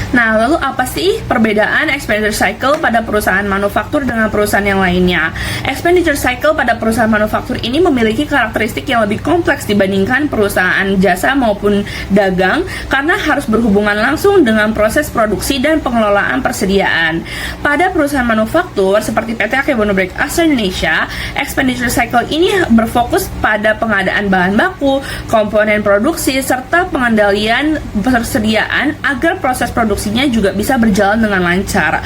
Nah, lalu apa sih perbedaan expenditure cycle pada perusahaan manufaktur dengan perusahaan yang lainnya? Expenditure cycle pada perusahaan manufaktur ini memiliki karakteristik yang lebih kompleks dibandingkan perusahaan jasa maupun dagang karena harus berhubungan langsung dengan proses produksi dan pengelolaan persediaan. Pada perusahaan manufaktur seperti PT Akebono Break Astra Indonesia, expenditure cycle ini berfokus pada pengadaan bahan baku, komponen produksi, serta pengendalian persediaan agar proses produksinya juga bisa berjalan dengan lancar.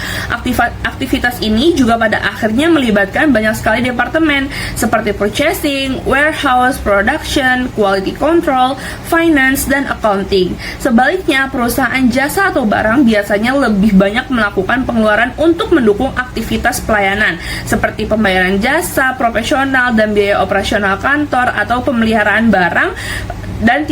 Aktivitas ini juga pada akhirnya melibatkan banyak sekali departemen seperti purchasing, warehouse, production, quality control, finance, dan accounting. Sebaliknya, perusahaan jasa atau barang biasanya lebih banyak melakukan pengeluaran untuk mendukung aktivitas pelayanan seperti pembayaran jasa, profesional, dan biaya operasional kantor atau pemeliharaan barang dan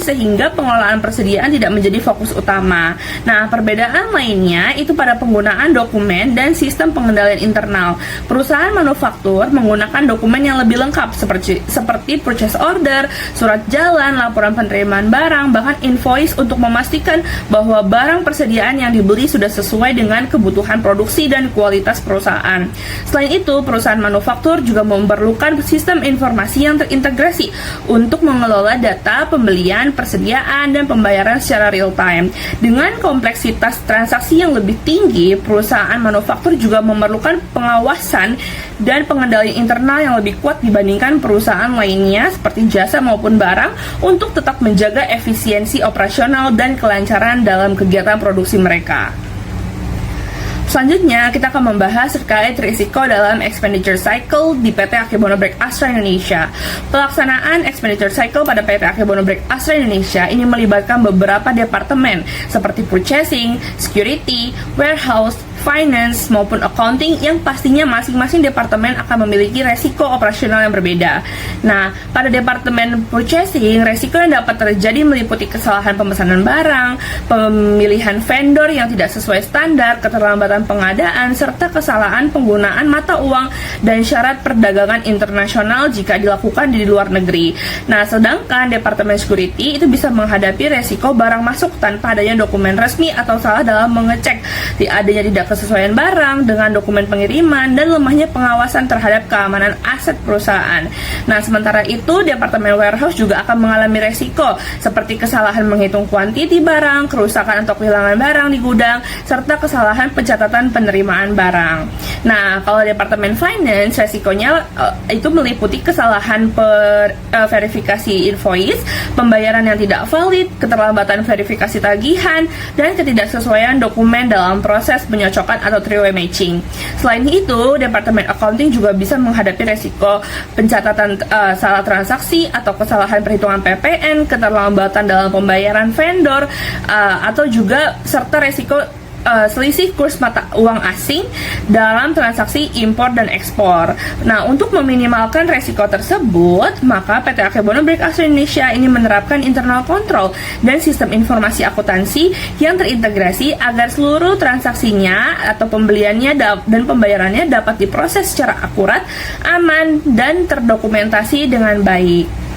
sehingga pengelolaan persediaan tidak menjadi fokus utama. Nah, perbedaan lainnya itu pada penggunaan dokumen dan sistem pengendalian internal. Perusahaan manufaktur menggunakan dokumen yang lebih lengkap seperti purchase order, surat jalan, laporan penerimaan barang, bahkan invoice untuk memastikan bahwa barang persediaan yang dibeli sudah sesuai dengan kebutuhan produksi dan kualitas perusahaan. Selain itu, perusahaan manufaktur juga memerlukan sistem informasi yang terintegrasi untuk mengelola data pembelian, persediaan, dan pembayaran secara real time. Dengan kompleksitas transaksi yang lebih tinggi, perusahaan manufaktur juga memerlukan pengawasan dan pengendalian internal yang lebih kuat dibandingkan perusahaan lainnya seperti jasa maupun barang untuk tetap menjaga efisiensi operasional dan kelancaran dalam kegiatan produksi mereka. Selanjutnya, kita akan membahas terkait risiko dalam expenditure cycle di PT Akebono Break Astra Indonesia. Pelaksanaan expenditure cycle pada PT Akebono Break Astra Indonesia ini melibatkan beberapa departemen seperti purchasing, security, warehouse, finance, maupun accounting yang pastinya masing-masing departemen akan memiliki resiko operasional yang berbeda. Nah, pada departemen purchasing, resiko yang dapat terjadi meliputi kesalahan pemesanan barang, pemilihan vendor yang tidak sesuai standar, keterlambatan pengadaan, serta kesalahan penggunaan mata uang dan syarat perdagangan internasional jika dilakukan di luar negeri. Nah, sedangkan departemen security itu bisa menghadapi resiko barang masuk tanpa adanya dokumen resmi atau salah dalam mengecek adanya tidak kesesuaian barang dengan dokumen pengiriman dan lemahnya pengawasan terhadap keamanan aset perusahaan. Nah, sementara itu departemen warehouse juga akan mengalami resiko seperti kesalahan menghitung kuantiti barang, kerusakan atau kehilangan barang di gudang, serta kesalahan pencatatan penerimaan barang. Nah, kalau departemen finance resikonya itu meliputi kesalahan verifikasi invoice, pembayaran yang tidak valid, keterlambatan verifikasi tagihan, dan ketidaksesuaian dokumen dalam proses penyocokan atau three-way matching. Selain itu, departemen accounting juga bisa menghadapi resiko pencatatan salah transaksi atau kesalahan perhitungan PPN, keterlambatan dalam pembayaran vendor, atau juga serta resiko selisih kurs mata uang asing dalam transaksi impor dan ekspor. Nah, untuk meminimalkan resiko tersebut, maka PT Akebono Break Astra Indonesia ini menerapkan internal control dan sistem informasi akuntansi yang terintegrasi agar seluruh transaksinya atau pembeliannya dan pembayarannya dapat diproses secara akurat, aman, dan terdokumentasi dengan baik.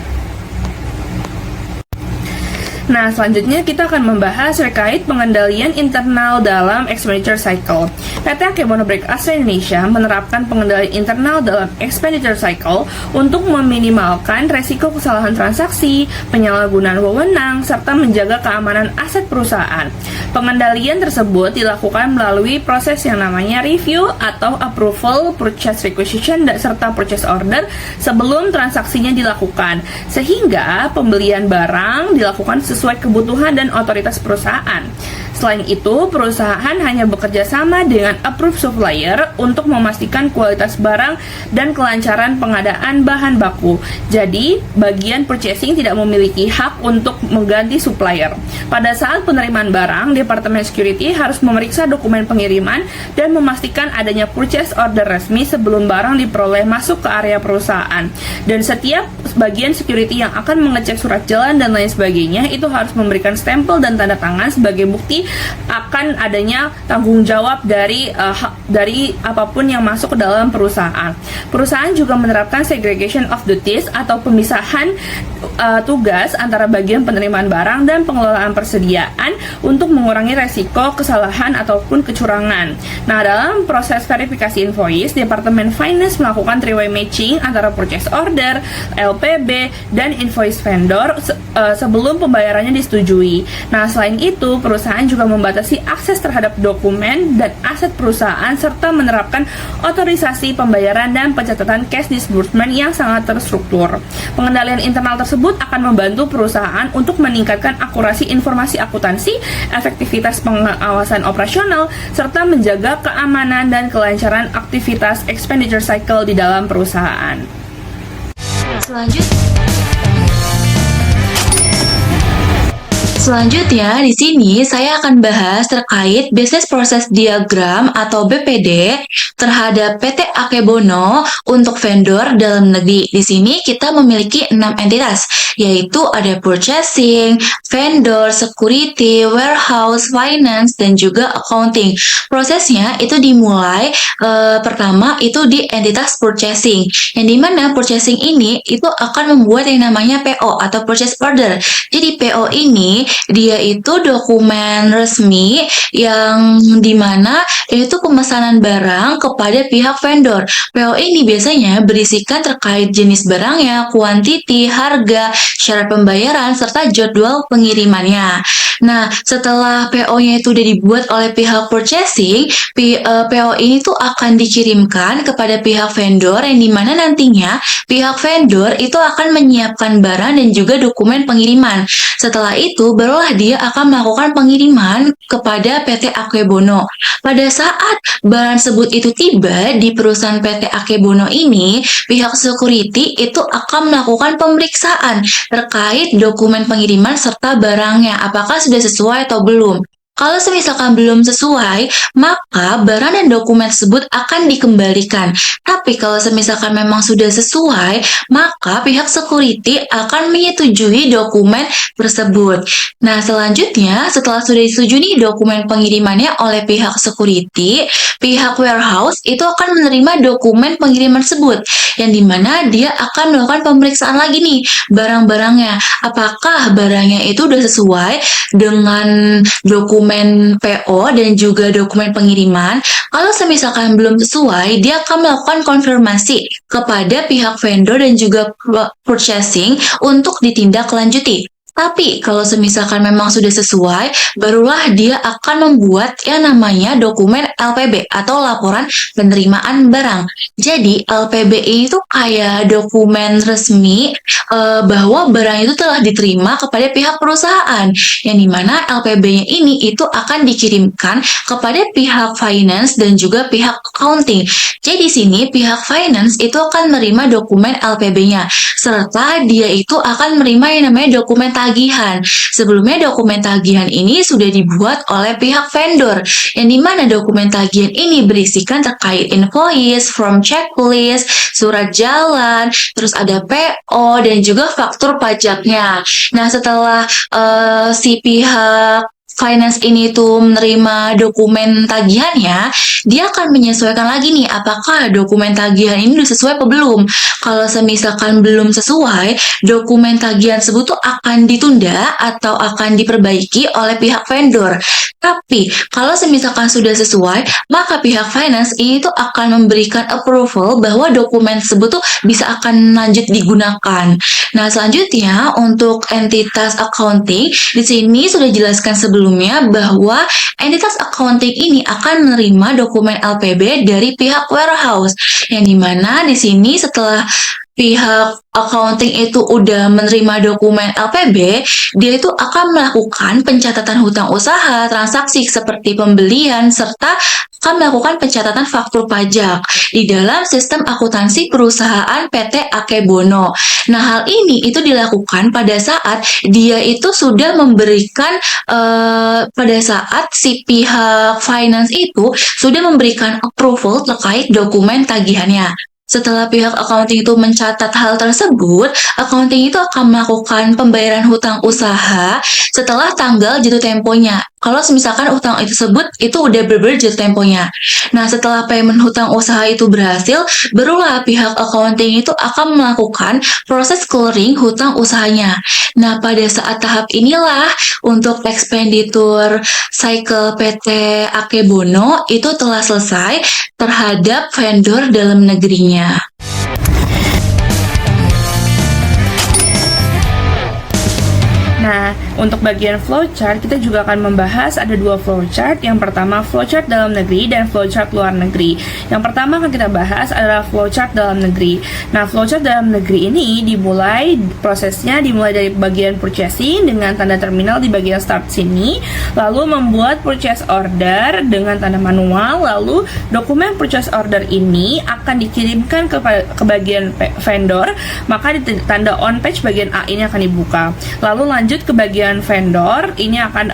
Nah, selanjutnya kita akan membahas terkait pengendalian internal dalam expenditure cycle. PT Akebono Break Astra Indonesia menerapkan pengendalian internal dalam expenditure cycle untuk meminimalkan resiko kesalahan transaksi, penyalahgunaan wewenang, serta menjaga keamanan aset perusahaan. Pengendalian tersebut dilakukan melalui proses yang namanya review atau approval, purchase requisition, serta purchase order sebelum transaksinya dilakukan, sehingga pembelian barang dilakukan sesuai kebutuhan dan otoritas perusahaan. Selain itu, perusahaan hanya bekerja sama dengan approved supplier untuk memastikan kualitas barang dan kelancaran pengadaan bahan baku. Jadi, bagian purchasing tidak memiliki hak untuk mengganti supplier. Pada saat penerimaan barang, Departemen Security harus memeriksa dokumen pengiriman dan memastikan adanya purchase order resmi sebelum barang diperoleh masuk ke area perusahaan. Dan setiap bagian security yang akan mengecek surat jalan dan lain sebagainya itu harus memberikan stempel dan tanda tangan sebagai bukti akan adanya tanggung jawab dari apapun yang masuk ke dalam perusahaan. Perusahaan juga menerapkan segregation of duties atau pemisahan tugas antara bagian penerimaan barang dan pengelolaan persediaan untuk mengurangi resiko kesalahan ataupun kecurangan. Nah, dalam proses verifikasi invoice, Departemen Finance melakukan three-way matching antara purchase order, LPB, dan invoice vendor sebelum pembayarannya disetujui. Nah, selain itu, perusahaan juga membatasi akses terhadap dokumen dan aset perusahaan serta menerapkan otorisasi pembayaran dan pencatatan cash disbursement yang sangat terstruktur. Pengendalian internal tersebut akan membantu perusahaan untuk meningkatkan akurasi informasi akuntansi, efektivitas pengawasan operasional, serta menjaga keamanan dan kelancaran aktivitas expenditure cycle di dalam perusahaan. Selanjutnya, di sini saya akan bahas terkait Business Process Diagram atau BPD terhadap PT Akebono untuk vendor dalam negeri. Di sini kita memiliki 6 entitas, yaitu ada purchasing, vendor, security, warehouse, finance, dan juga accounting. Prosesnya itu dimulai pertama itu di entitas purchasing, yang dimana purchasing ini itu akan membuat yang namanya PO atau purchase order. Jadi PO ini dia itu dokumen resmi yang dimana itu pemesanan barang kepada pihak vendor. PO ini biasanya berisikan terkait jenis barangnya, kuantiti, harga, syarat pembayaran, serta jadwal pengirimannya. Nah, setelah PO-nya itu udah dibuat oleh pihak purchasing, PO ini tuh akan dikirimkan kepada pihak vendor yang dimana nantinya pihak vendor itu akan menyiapkan barang dan juga dokumen pengiriman. Setelah itu, barulah dia akan melakukan pengiriman kepada PT Akebono. Pada saat barang tersebut itu tiba di perusahaan PT Akebono ini, pihak security itu akan melakukan pemeriksaan terkait dokumen pengiriman serta barangnya, apakah sudah sesuai atau belum. Kalau misalkan belum sesuai, maka barang dan dokumen tersebut akan dikembalikan. Tapi kalau misalkan memang sudah sesuai, maka pihak security akan menyetujui dokumen tersebut. Nah, selanjutnya setelah sudah disetujui dokumen pengirimannya oleh pihak security, pihak warehouse itu akan menerima dokumen pengiriman tersebut, yang dimana dia akan melakukan pemeriksaan lagi nih barang-barangnya. Apakah barangnya itu sudah sesuai dengan dokumen PO dan juga dokumen pengiriman. Kalau misalkan belum sesuai, dia akan melakukan konfirmasi kepada pihak vendor dan juga purchasing untuk ditindaklanjuti. Tapi kalau misalkan memang sudah sesuai, barulah dia akan membuat yang namanya dokumen LPB atau laporan penerimaan barang. Jadi LPB ini tuh kayak dokumen resmi bahwa barang itu telah diterima kepada pihak perusahaan, yang dimana LPB-nya ini itu akan dikirimkan kepada pihak finance dan juga pihak accounting. Jadi sini pihak finance itu akan menerima dokumen LPB-nya, serta dia itu akan menerima yang namanya dokumen tagihan. Sebelumnya dokumen tagihan ini sudah dibuat oleh pihak vendor, yang dimana dokumen tagihan ini berisikan terkait invoice, form checklist, surat jalan, terus ada PO dan juga faktur pajaknya. Nah, setelah si pihak finance ini tuh menerima dokumen tagihannya, dia akan menyesuaikan lagi nih apakah dokumen tagihan ini udah sesuai atau belum. Kalau misalkan belum sesuai, dokumen tagihan tersebut tuh akan ditunda atau akan diperbaiki oleh pihak vendor. Tapi kalau misalkan sudah sesuai, maka pihak finance ini tuh akan memberikan approval bahwa dokumen tersebut tuh bisa akan lanjut digunakan. Nah, selanjutnya untuk entitas accounting, di sini sudah dijelaskan sebelumnya bahwa entitas accounting ini akan menerima dokumen LPB dari pihak warehouse, yang dimana di sini setelah pihak accounting itu udah menerima dokumen LPB, dia itu akan melakukan pencatatan hutang usaha, transaksi seperti pembelian, serta akan melakukan pencatatan faktur pajak di dalam sistem akuntansi perusahaan PT Akebono. Nah, hal ini itu dilakukan pada saat dia itu sudah memberikan pada saat si pihak finance itu sudah memberikan approval terkait dokumen tagihannya. Setelah pihak accounting itu mencatat hal tersebut, accounting itu akan melakukan pembayaran hutang usaha setelah tanggal jatuh temponya. Kalau misalkan hutang tersebut itu udah benar-benar jatuh temponya. Nah, setelah payment hutang usaha itu berhasil, barulah pihak accounting itu akan melakukan proses clearing hutang usahanya. Nah, pada saat tahap inilah untuk expenditure cycle PT Akebono itu telah selesai terhadap vendor dalam negerinya. Nah, untuk bagian flowchart, kita juga akan membahas ada dua flowchart. Yang pertama, flowchart dalam negeri dan flowchart luar negeri. Yang pertama akan kita bahas adalah flowchart dalam negeri. Nah, flowchart dalam negeri ini prosesnya dimulai dari bagian purchasing dengan tanda terminal di bagian start sini, lalu membuat purchase order dengan tanda manual, lalu dokumen purchase order ini akan dikirimkan ke bagian vendor, maka di tanda on page bagian A ini akan dibuka. Lalu lanjut ke bagian vendor, ini akan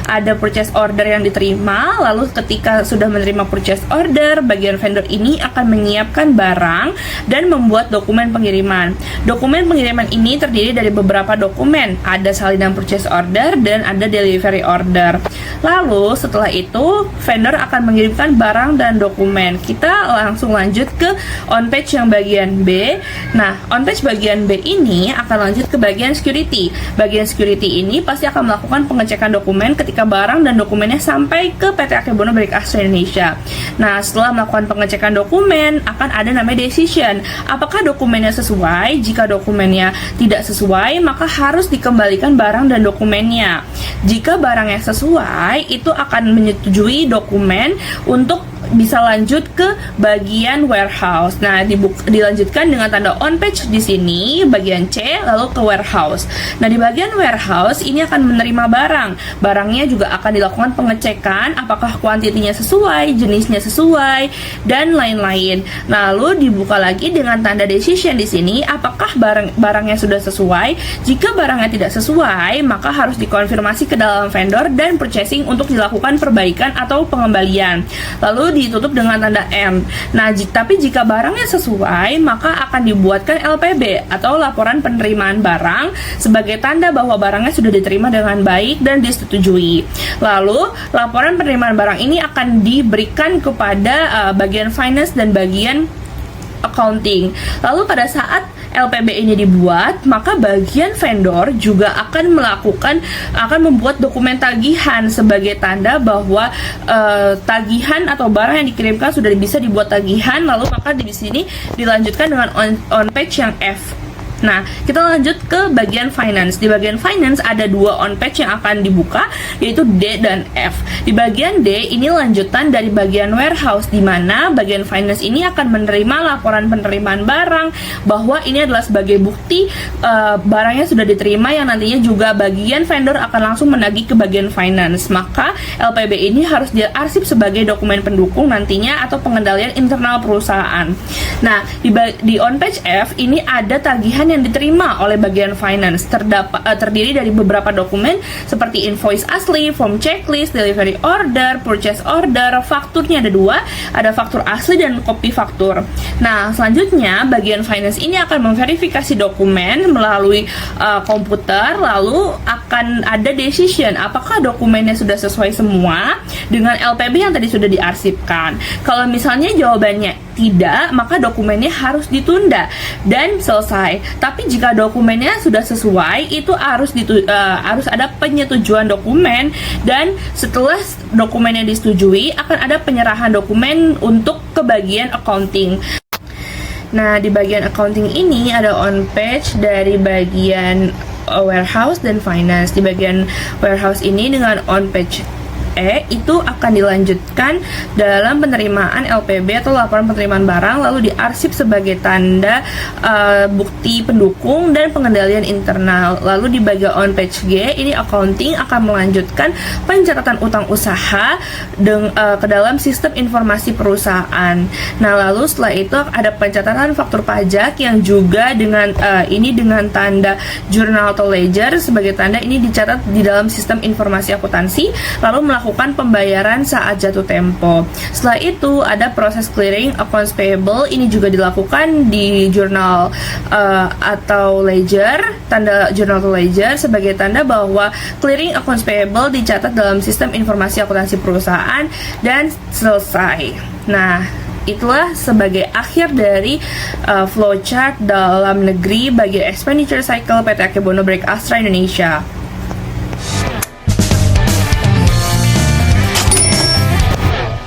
ada purchase order yang diterima. Lalu ketika sudah menerima purchase order, bagian vendor ini akan menyiapkan barang dan membuat dokumen pengiriman. Dokumen pengiriman ini terdiri dari beberapa dokumen, ada salinan purchase order dan ada delivery order. Lalu setelah itu vendor akan mengirimkan barang dan dokumen. Kita langsung lanjut ke on page yang bagian B. Nah, on page bagian B ini akan lanjut ke bagian security. Bagian security ini pasti akan melakukan pengecekan dokumen ketika barang dan dokumennya sampai ke PT Akebono Break Astra Indonesia. Nah, setelah melakukan pengecekan dokumen, akan ada namanya decision. Apakah dokumennya sesuai? Jika dokumennya tidak sesuai, maka harus dikembalikan barang dan dokumennya. Jika barangnya sesuai, itu akan menyetujui dokumen untuk bisa lanjut ke bagian warehouse. Nah, dilanjutkan dengan tanda on page di sini, bagian C, lalu ke warehouse. Nah, di bagian warehouse ini akan menerima barang. Barangnya juga akan dilakukan pengecekan apakah kuantitinya sesuai, jenisnya sesuai, dan lain-lain. Lalu dibuka lagi dengan tanda decision di sini, apakah barangnya sudah sesuai. Jika barangnya tidak sesuai, maka harus dikonfirmasi ke dalam vendor dan purchasing untuk dilakukan perbaikan atau pengembalian. Lalu ditutup dengan tanda M. Nah, tapi jika barangnya sesuai, maka akan dibuatkan LPB atau laporan penerimaan barang sebagai tanda bahwa barangnya sudah diterima dengan baik dan disetujui. Lalu, laporan penerimaan barang ini akan diberikan kepada bagian finance dan bagian accounting. Lalu pada saat LPB ini dibuat, maka bagian vendor juga akan membuat dokumen tagihan sebagai tanda bahwa tagihan atau barang yang dikirimkan sudah bisa dibuat tagihan. Lalu maka di sini dilanjutkan dengan on page yang F. Nah, kita lanjut ke bagian finance. Di bagian finance ada dua on page yang akan dibuka, yaitu D dan F. Di bagian D ini lanjutan dari bagian warehouse, di mana bagian finance ini akan menerima laporan penerimaan barang bahwa ini adalah sebagai bukti barangnya sudah diterima, yang nantinya juga bagian vendor akan langsung menagih ke bagian finance. Maka LPB ini harus diarsip sebagai dokumen pendukung nantinya atau pengendalian internal perusahaan. Nah, di on page F ini ada tagihan yang diterima oleh bagian finance, terdiri dari beberapa dokumen seperti invoice asli, form checklist, delivery order, purchase order. Fakturnya ada dua, ada faktur asli dan kopi faktur. Nah, selanjutnya bagian finance ini akan memverifikasi dokumen melalui komputer, lalu akan ada decision apakah dokumennya sudah sesuai semua dengan LPB yang tadi sudah diarsipkan. Kalau misalnya jawabannya tidak, maka dokumennya harus ditunda dan selesai. Tapi jika dokumennya sudah sesuai, itu harus ada penyetujuan dokumen, dan setelah dokumennya disetujui akan ada penyerahan dokumen untuk ke bagian accounting. Nah, di bagian accounting ini ada on page dari bagian warehouse dan finance. Di bagian warehouse ini dengan on page E itu akan dilanjutkan dalam penerimaan LPB atau laporan penerimaan barang, lalu diarsip sebagai tanda bukti pendukung dan pengendalian internal. Lalu di bagian on page G ini accounting akan melanjutkan pencatatan utang usaha ke dalam sistem informasi perusahaan. Nah, lalu setelah itu ada pencatatan faktur pajak yang juga dengan tanda journal atau ledger sebagai tanda ini dicatat di dalam sistem informasi akuntansi, lalu melakukan melakukan pembayaran saat jatuh tempo. Setelah itu ada proses clearing accounts payable. Ini juga dilakukan di jurnal atau ledger, tanda jurnal atau ledger sebagai tanda bahwa clearing accounts payable dicatat dalam sistem informasi akuntansi perusahaan dan selesai. Nah, itulah sebagai akhir dari flowchart dalam negeri bagi expenditure cycle PT Akebono Break Astra Indonesia.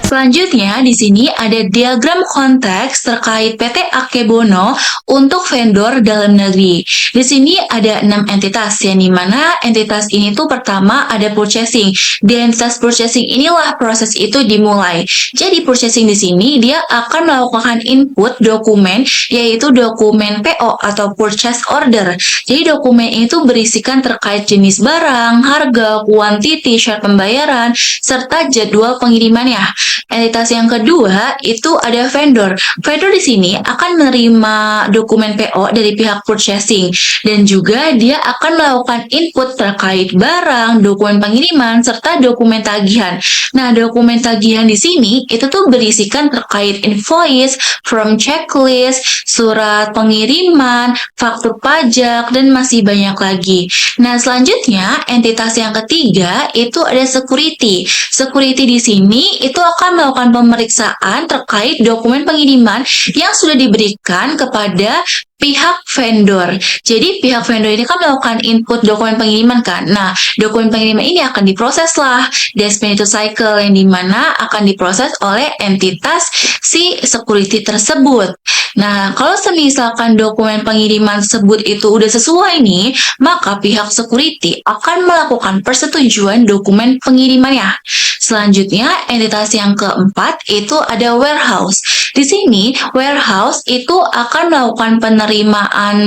Selanjutnya, di sini ada diagram konteks terkait PT Akebono untuk vendor dalam negeri. Di sini ada 6 entitas, yang dimana entitas ini tuh pertama ada purchasing. Di entitas purchasing inilah proses itu dimulai. Jadi purchasing di sini dia akan melakukan input dokumen, yaitu dokumen PO atau purchase order. Jadi dokumen itu berisikan terkait jenis barang, harga, kuantiti, syarat pembayaran, serta jadwal pengirimannya. Entitas yang kedua itu ada vendor. Vendor di sini akan menerima dokumen PO dari pihak purchasing dan juga dia akan melakukan input terkait barang, dokumen pengiriman serta dokumen tagihan. Nah, dokumen tagihan di sini itu tuh berisikan terkait invoice, from checklist, surat pengiriman, faktur pajak dan masih banyak lagi. Nah, selanjutnya entitas yang ketiga itu ada security. Security di sini itu akan melakukan pemeriksaan terkait dokumen pengiriman yang sudah diberikan kepada pihak vendor. Jadi pihak vendor ini kan melakukan input dokumen pengiriman kan. Nah, dokumen pengiriman ini akan diproses lah di expenditure cycle yang dimana akan diproses oleh entitas si security tersebut. Nah, kalau misalkan dokumen pengiriman tersebut itu udah sesuai nih, maka pihak security akan melakukan persetujuan dokumen pengirimannya. Selanjutnya, entitas yang keempat itu ada warehouse. Di sini, warehouse itu akan melakukan penerimaan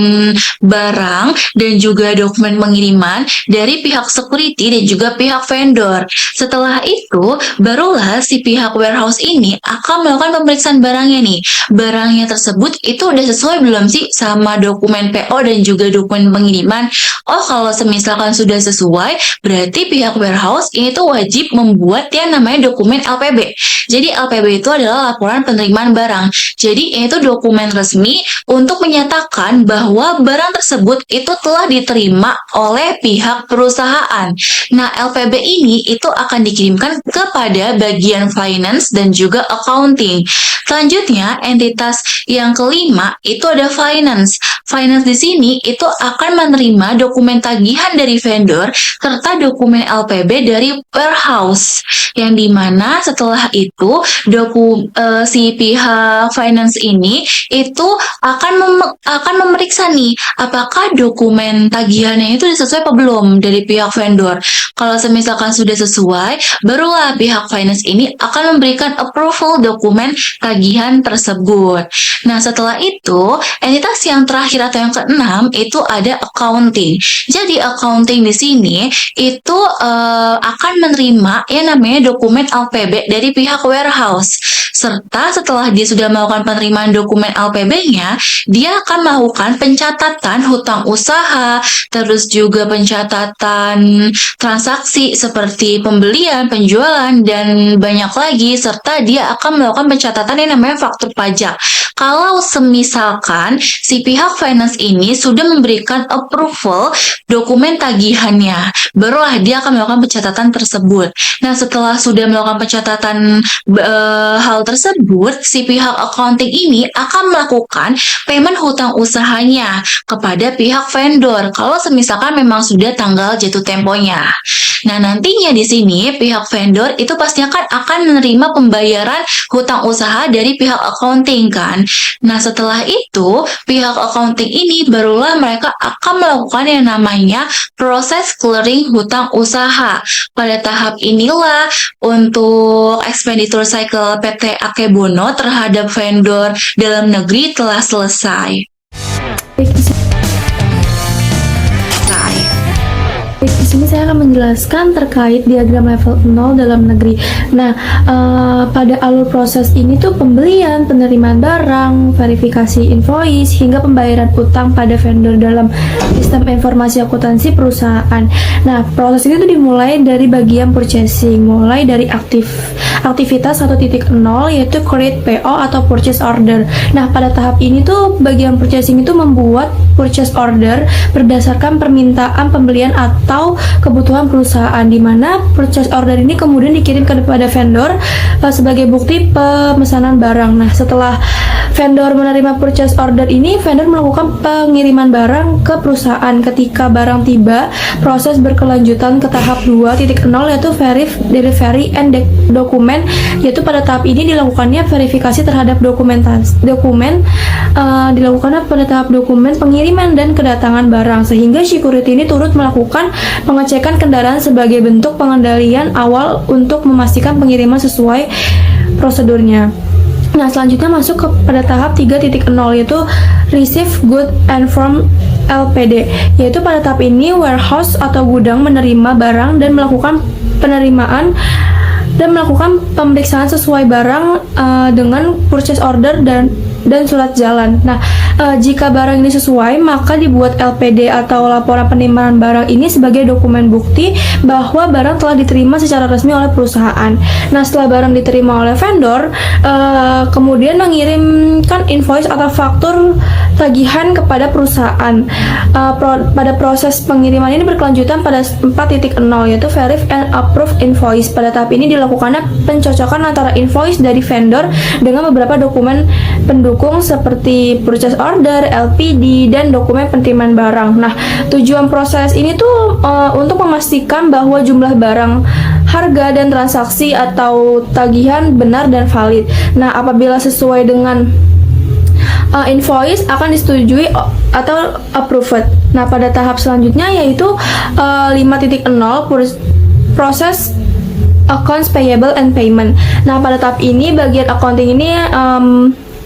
barang dan juga dokumen pengiriman dari pihak security dan juga pihak vendor. Setelah itu, barulah si pihak warehouse ini akan melakukan pemeriksaan barangnya nih. Barangnya tersebut itu udah sesuai belum sih sama dokumen PO dan juga dokumen pengiriman? Oh, kalau misalkan sudah sesuai, berarti pihak warehouse ini tuh wajib membuat yang namanya dokumen LPB. Jadi LPB itu adalah laporan penerimaan barang. Jadi ini tuh dokumen resmi untuk menyatakan bahwa barang tersebut itu telah diterima oleh pihak perusahaan. Nah, LPB ini itu akan dikirimkan kepada bagian finance dan juga accounting. Selanjutnya, entitas yang kelima itu ada finance. Finance di sini itu akan menerima dokumen tagihan dari vendor serta dokumen LPB dari warehouse. Yang dimana setelah itu si pihak finance ini itu akan memeriksa nih apakah dokumen tagihannya itu sesuai apa belum dari pihak vendor. Kalau misalkan sudah sesuai, barulah pihak finance ini akan memberikan approval dokumen tagihan tersebut. Nah, setelah itu, entitas yang terakhir atau yang keenam itu ada accounting. Jadi, accounting di sini itu akan menerima yang namanya dokumen LPB dari pihak warehouse. Serta setelah dia sudah melakukan penerimaan dokumen LPB-nya, dia akan melakukan pencatatan hutang usaha, terus juga pencatatan transaksi seperti pembelian, penjualan, dan banyak lagi, serta dia akan melakukan pencatatan yang namanya faktur pajak. Kalau semisalkan si pihak finance ini sudah memberikan approval dokumen tagihannya, barulah dia akan melakukan pencatatan tersebut. Nah, setelah sudah melakukan pencatatan hal tersebut, si pihak accounting ini akan melakukan payment hutang usahanya kepada pihak vendor kalau semisalkan memang sudah tanggal jatuh temponya. Nah, nantinya di sini pihak vendor itu pastinya akan menerima pembayaran hutang usaha dari pihak accounting kan. Nah, setelah itu pihak accounting ini barulah mereka akan melakukan yang namanya proses clearing hutang usaha. Pada tahap inilah untuk expenditure cycle PT Akebono terhadap vendor dalam negeri telah selesai. sini saya akan menjelaskan terkait diagram level 0 dalam negeri. Nah, pada alur proses ini tuh pembelian, penerimaan barang, verifikasi invoice, hingga pembayaran utang pada vendor dalam sistem informasi akuntansi perusahaan. Nah, proses ini tuh dimulai dari bagian purchasing, mulai dari aktivitas 1.0 yaitu create PO atau purchase order. Nah, pada tahap ini tuh bagian purchasing itu membuat purchase order berdasarkan permintaan pembelian atau kebutuhan perusahaan, di mana purchase order ini kemudian dikirim kepada vendor sebagai bukti pemesanan barang. Nah, setelah vendor menerima purchase order ini, vendor melakukan pengiriman barang ke perusahaan. Ketika barang tiba, proses berkelanjutan ke tahap 2.0 yaitu delivery and dokumen, yaitu pada tahap ini dilakukannya verifikasi terhadap dilakukannya pada tahap dokumen pengiriman dan kedatangan barang, sehingga security ini turut melakukan pengecekan kendaraan sebagai bentuk pengendalian awal untuk memastikan pengiriman sesuai prosedurnya. Nah, selanjutnya masuk pada tahap 3.0 yaitu receive goods and from LPD, yaitu pada tahap ini warehouse atau gudang menerima barang dan melakukan penerimaan dan melakukan pemeriksaan sesuai barang dengan purchase order dan surat jalan. Nah, jika barang ini sesuai, maka dibuat LPD atau laporan penerimaan barang ini sebagai dokumen bukti bahwa barang telah diterima secara resmi oleh perusahaan. Nah, setelah barang diterima oleh vendor, kemudian mengirimkan invoice atau faktur tagihan kepada perusahaan. Pada proses pengiriman ini berkelanjutan pada 4.0 yaitu verify and approve invoice. Pada tahap ini dilakukannya pencocokan antara invoice dari vendor dengan beberapa dokumen pendukung seperti purchase order, LPD, dan dokumen penerimaan barang. Nah, tujuan proses ini tuh untuk memastikan bahwa jumlah barang, harga, dan transaksi atau tagihan benar dan valid. Nah, apabila sesuai dengan invoice akan disetujui atau approved. Nah, pada tahap selanjutnya yaitu 5.0 proses accounts payable and payment. Nah, pada tahap ini bagian accounting ini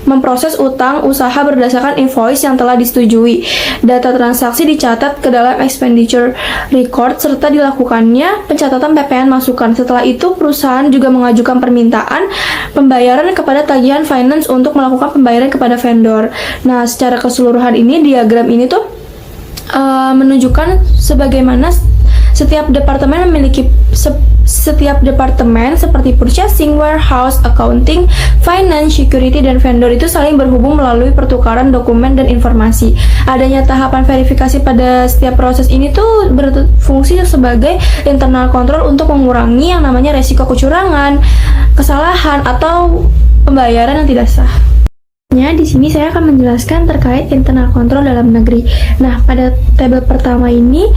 memproses utang usaha berdasarkan invoice yang telah disetujui. Data transaksi dicatat ke dalam expenditure record serta dilakukannya pencatatan PPN masukan. Setelah itu, perusahaan juga mengajukan permintaan pembayaran kepada tagihan finance untuk melakukan pembayaran kepada vendor. Nah, secara keseluruhan ini diagram ini tuh menunjukkan sebagaimana setiap departemen seperti purchasing, warehouse, accounting, finance, security, dan vendor itu saling berhubung melalui pertukaran dokumen dan informasi. Adanya tahapan verifikasi pada setiap proses ini tuh berfungsi sebagai internal control untuk mengurangi yang namanya resiko kecurangan, kesalahan, atau pembayaran yang tidak sah. Di sini saya akan menjelaskan terkait internal control dalam negeri. Nah, pada tabel pertama ini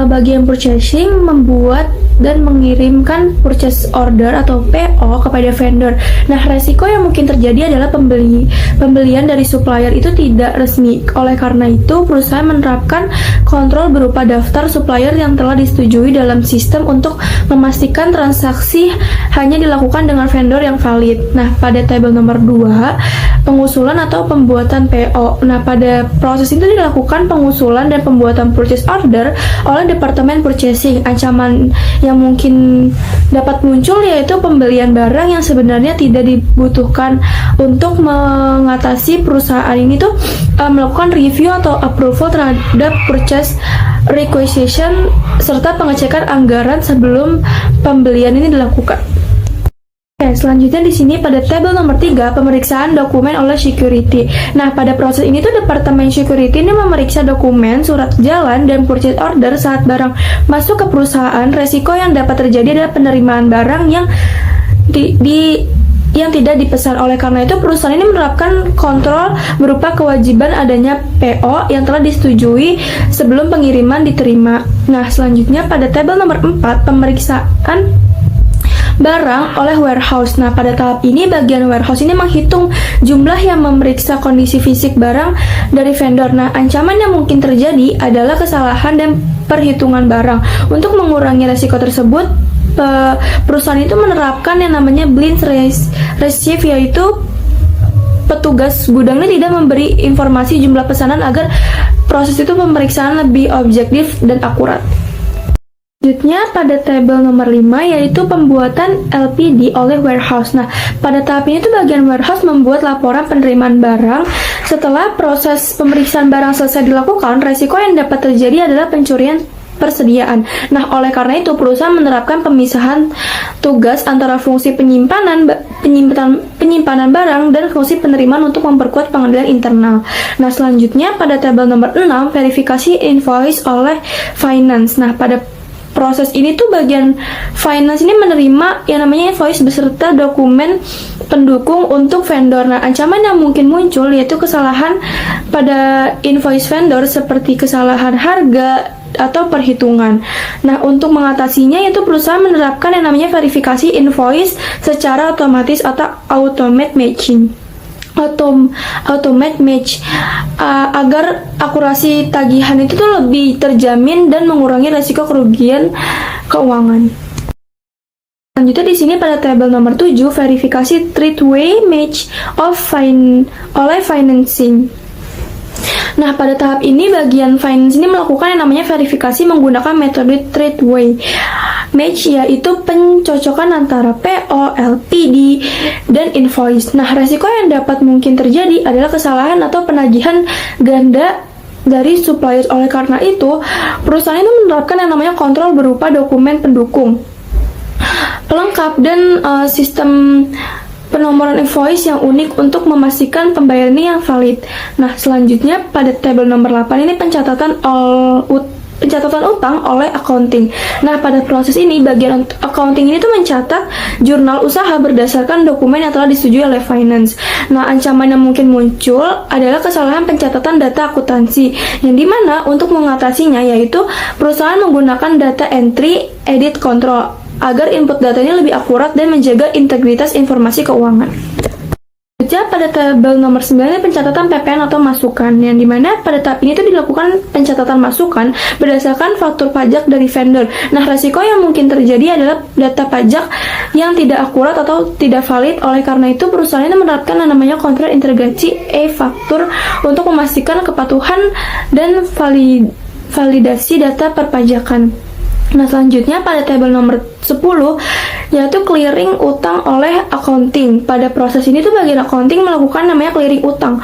bagian purchasing membuat dan mengirimkan purchase order atau PO kepada vendor. Nah, resiko yang mungkin terjadi adalah pembelian dari supplier itu tidak resmi. Oleh karena itu, perusahaan menerapkan kontrol berupa daftar supplier yang telah disetujui dalam sistem untuk memastikan transaksi hanya dilakukan dengan vendor yang valid. Nah, pada tabel nomor 2, pengusulan atau pembuatan PO. Nah, pada proses itu dilakukan pengusulan dan pembuatan purchase order oleh Departemen Purchasing. Ancaman yang mungkin dapat muncul yaitu pembelian barang yang sebenarnya tidak dibutuhkan. Untuk mengatasi perusahaan ini tuh melakukan review atau approval terhadap purchase requisition serta pengecekan anggaran sebelum pembelian ini dilakukan. Oke, selanjutnya di sini pada tabel nomor 3, pemeriksaan dokumen oleh security. Nah, pada proses ini tuh Departemen Security ini memeriksa dokumen, surat jalan, dan purchase order saat barang masuk ke perusahaan. Resiko yang dapat terjadi adalah penerimaan barang yang tidak dipesan. Oleh karena itu, perusahaan ini menerapkan kontrol berupa kewajiban adanya PO yang telah disetujui sebelum pengiriman diterima. Nah, selanjutnya pada tabel nomor 4, pemeriksaan barang oleh warehouse. Nah, pada tahap ini bagian warehouse ini menghitung jumlah yang memeriksa kondisi fisik barang dari vendor. Nah, ancaman yang mungkin terjadi adalah kesalahan dan perhitungan barang. Untuk mengurangi resiko tersebut, perusahaan itu menerapkan yang namanya blind receive, yaitu petugas gudangnya tidak memberi informasi jumlah pesanan agar proses itu pemeriksaan lebih objektif dan akurat. Selanjutnya pada tabel nomor 5 yaitu pembuatan LPD oleh warehouse. Nah, pada tahap ini tuh bagian warehouse membuat laporan penerimaan barang. Setelah proses pemeriksaan barang selesai dilakukan, resiko yang dapat terjadi adalah pencurian persediaan. Nah, oleh karena itu perusahaan menerapkan pemisahan tugas antara fungsi penyimpanan barang dan fungsi penerimaan untuk memperkuat pengendalian internal. Nah, selanjutnya pada tabel nomor 6 verifikasi invoice oleh finance. Nah, pada proses ini tuh bagian finance ini menerima yang namanya invoice beserta dokumen pendukung untuk vendor. Nah, ancaman yang mungkin muncul yaitu kesalahan pada invoice vendor seperti kesalahan harga atau perhitungan. Nah, untuk mengatasinya yaitu perusahaan menerapkan yang namanya verifikasi invoice secara otomatis atau automate matching. Automate match agar akurasi tagihan itu tuh lebih terjamin dan mengurangi risiko kerugian keuangan. Selanjutnya di sini pada tabel nomor 7 verifikasi three-way match oleh financing. Nah, pada tahap ini bagian finance ini melakukan yang namanya verifikasi menggunakan metode three-way match, yaitu pencocokan antara PO, LPD, dan invoice. Nah, resiko yang dapat mungkin terjadi adalah kesalahan atau penagihan ganda dari supplier. Oleh karena itu, perusahaan itu menerapkan yang namanya kontrol berupa dokumen pendukung pelengkap dan sistem penomoran invoice yang unik untuk memastikan pembayaran ini yang valid. Nah, selanjutnya pada tabel nomor 8 ini pencatatan utang oleh accounting. Nah, pada proses ini bagian accounting ini tuh mencatat jurnal usaha berdasarkan dokumen yang telah disetujui oleh finance. Nah, ancaman yang mungkin muncul adalah kesalahan pencatatan data akuntansi, yang dimana untuk mengatasinya yaitu perusahaan menggunakan data entry edit control agar input datanya lebih akurat dan menjaga integritas informasi keuangan. Selanjutnya pada tabel nomor 9 pencatatan PPN atau masukan, yang dimana pada tahap ini itu dilakukan pencatatan masukan berdasarkan faktur pajak dari vendor. Nah, resiko yang mungkin terjadi adalah data pajak yang tidak akurat atau tidak valid. Oleh karena itu perusahaan ini menerapkan yang namanya kontrol integrasi e-faktur untuk memastikan kepatuhan dan validasi data perpajakan. Nah, selanjutnya pada tabel nomor 10 yaitu clearing utang oleh accounting. Pada proses ini tuh bagian accounting melakukan namanya clearing utang.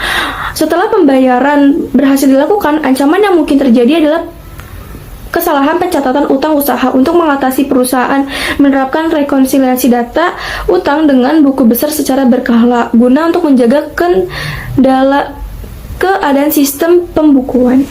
Setelah pembayaran berhasil dilakukan, ancaman yang mungkin terjadi adalah kesalahan pencatatan utang usaha. Untuk mengatasi perusahaan menerapkan rekonsiliasi data utang dengan buku besar secara berkala guna untuk menjaga keadaan sistem pembukuan.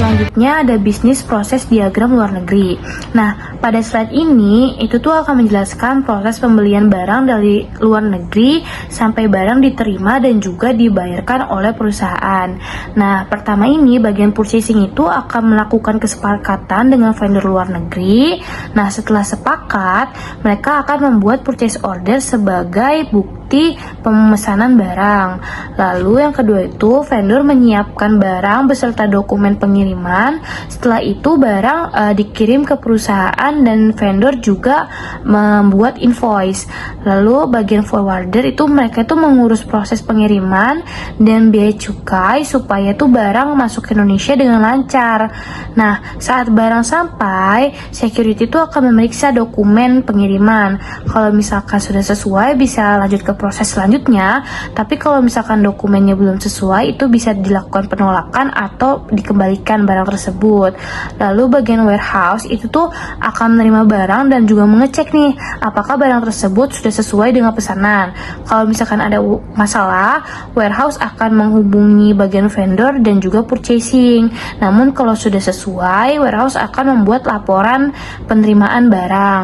Selanjutnya ada bisnis proses diagram luar negeri. Nah, pada slide ini itu tuh akan menjelaskan proses pembelian barang dari luar negeri sampai barang diterima dan juga dibayarkan oleh perusahaan. Nah, pertama ini bagian purchasing itu akan melakukan kesepakatan dengan vendor luar negeri. Nah, setelah sepakat, mereka akan membuat purchase order sebagai bukti pemesanan barang. Lalu yang kedua itu vendor menyiapkan barang beserta dokumen pengiriman. Setelah itu barang dikirim ke perusahaan dan vendor juga membuat invoice. Lalu bagian forwarder itu mereka itu mengurus proses pengiriman dan biaya cukai supaya itu barang masuk ke Indonesia dengan lancar. Nah, saat barang sampai, security itu akan memeriksa dokumen pengiriman. Kalau misalkan sudah sesuai bisa lanjut ke proses selanjutnya, tapi kalau misalkan dokumennya belum sesuai itu bisa dilakukan penolakan atau dikembalikan barang tersebut. Lalu bagian warehouse itu tuh akan menerima barang dan juga mengecek nih apakah barang tersebut sudah sesuai dengan pesanan. Kalau misalkan ada masalah, warehouse akan menghubungi bagian vendor dan juga purchasing. Namun kalau sudah sesuai, warehouse akan membuat laporan penerimaan barang.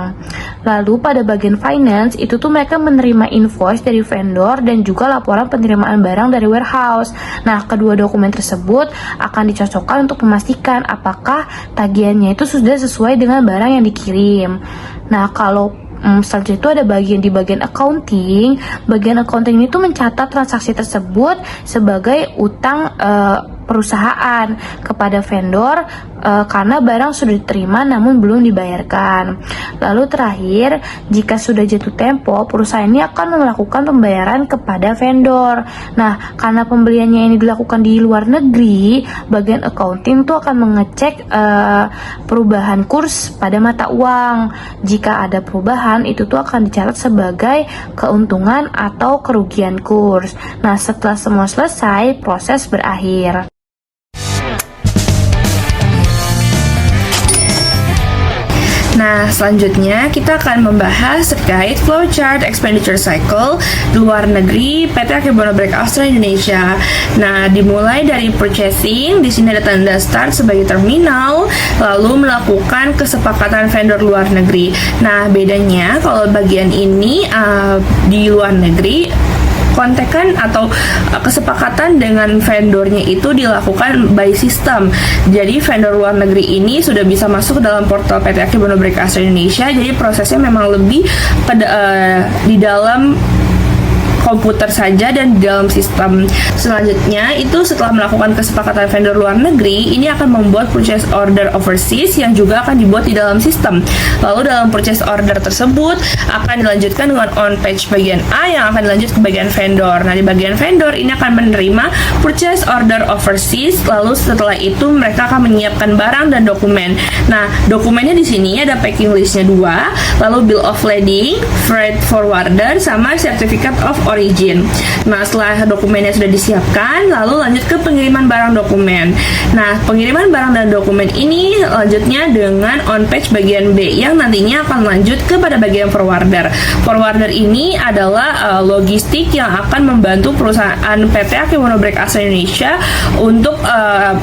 Lalu pada bagian finance itu tuh mereka menerima invoice dari vendor dan juga laporan penerimaan barang dari warehouse. Nah, kedua dokumen tersebut akan dicocokkan untuk memastikan apakah tagihannya itu sudah sesuai dengan barang yang dikirim. Nah, kalau selanjutnya itu ada di bagian accounting. Bagian accounting itu mencatat transaksi tersebut sebagai utang perusahaan kepada vendor karena barang sudah diterima namun belum dibayarkan. Lalu terakhir, jika sudah jatuh tempo, perusahaan ini akan melakukan pembayaran kepada vendor. Nah, karena pembeliannya ini dilakukan di luar negeri, bagian accounting tuh akan mengecek perubahan kurs pada mata uang. Jika ada perubahan, itu tuh akan dicatat sebagai keuntungan atau kerugian kurs. Nah, setelah semua selesai, proses berakhir. Nah, selanjutnya kita akan membahas terkait flowchart expenditure cycle di luar negeri PT Akebono Break Astra Indonesia. Nah, dimulai dari purchasing, di sini ada tanda start sebagai terminal, lalu melakukan kesepakatan vendor luar negeri. Nah, bedanya kalau bagian ini di luar negeri, kontekan atau kesepakatan dengan vendornya itu dilakukan by system. Jadi vendor luar negeri ini sudah bisa masuk ke dalam portal PT Akebono Break Astra Indonesia. Jadi prosesnya memang lebih di dalam komputer saja dan di dalam sistem. Selanjutnya itu setelah melakukan kesepakatan vendor luar negeri, ini akan membuat purchase order overseas yang juga akan dibuat di dalam sistem. Lalu dalam purchase order tersebut akan dilanjutkan dengan on page bagian A yang akan dilanjut ke bagian vendor. Nah, di bagian vendor ini akan menerima purchase order overseas, lalu setelah itu mereka akan menyiapkan barang dan dokumen. Nah, dokumennya di sini ada packing listnya 2, lalu bill of lading, freight forwarder, sama certificate of origin. Nah, setelah dokumennya sudah disiapkan, lalu lanjut ke pengiriman barang dokumen. Nah, pengiriman barang dan dokumen ini lanjutnya dengan on page bagian B yang nantinya akan lanjut kepada bagian forwarder. Forwarder ini adalah logistik yang akan membantu perusahaan PT Akebono Break Astra Indonesia untuk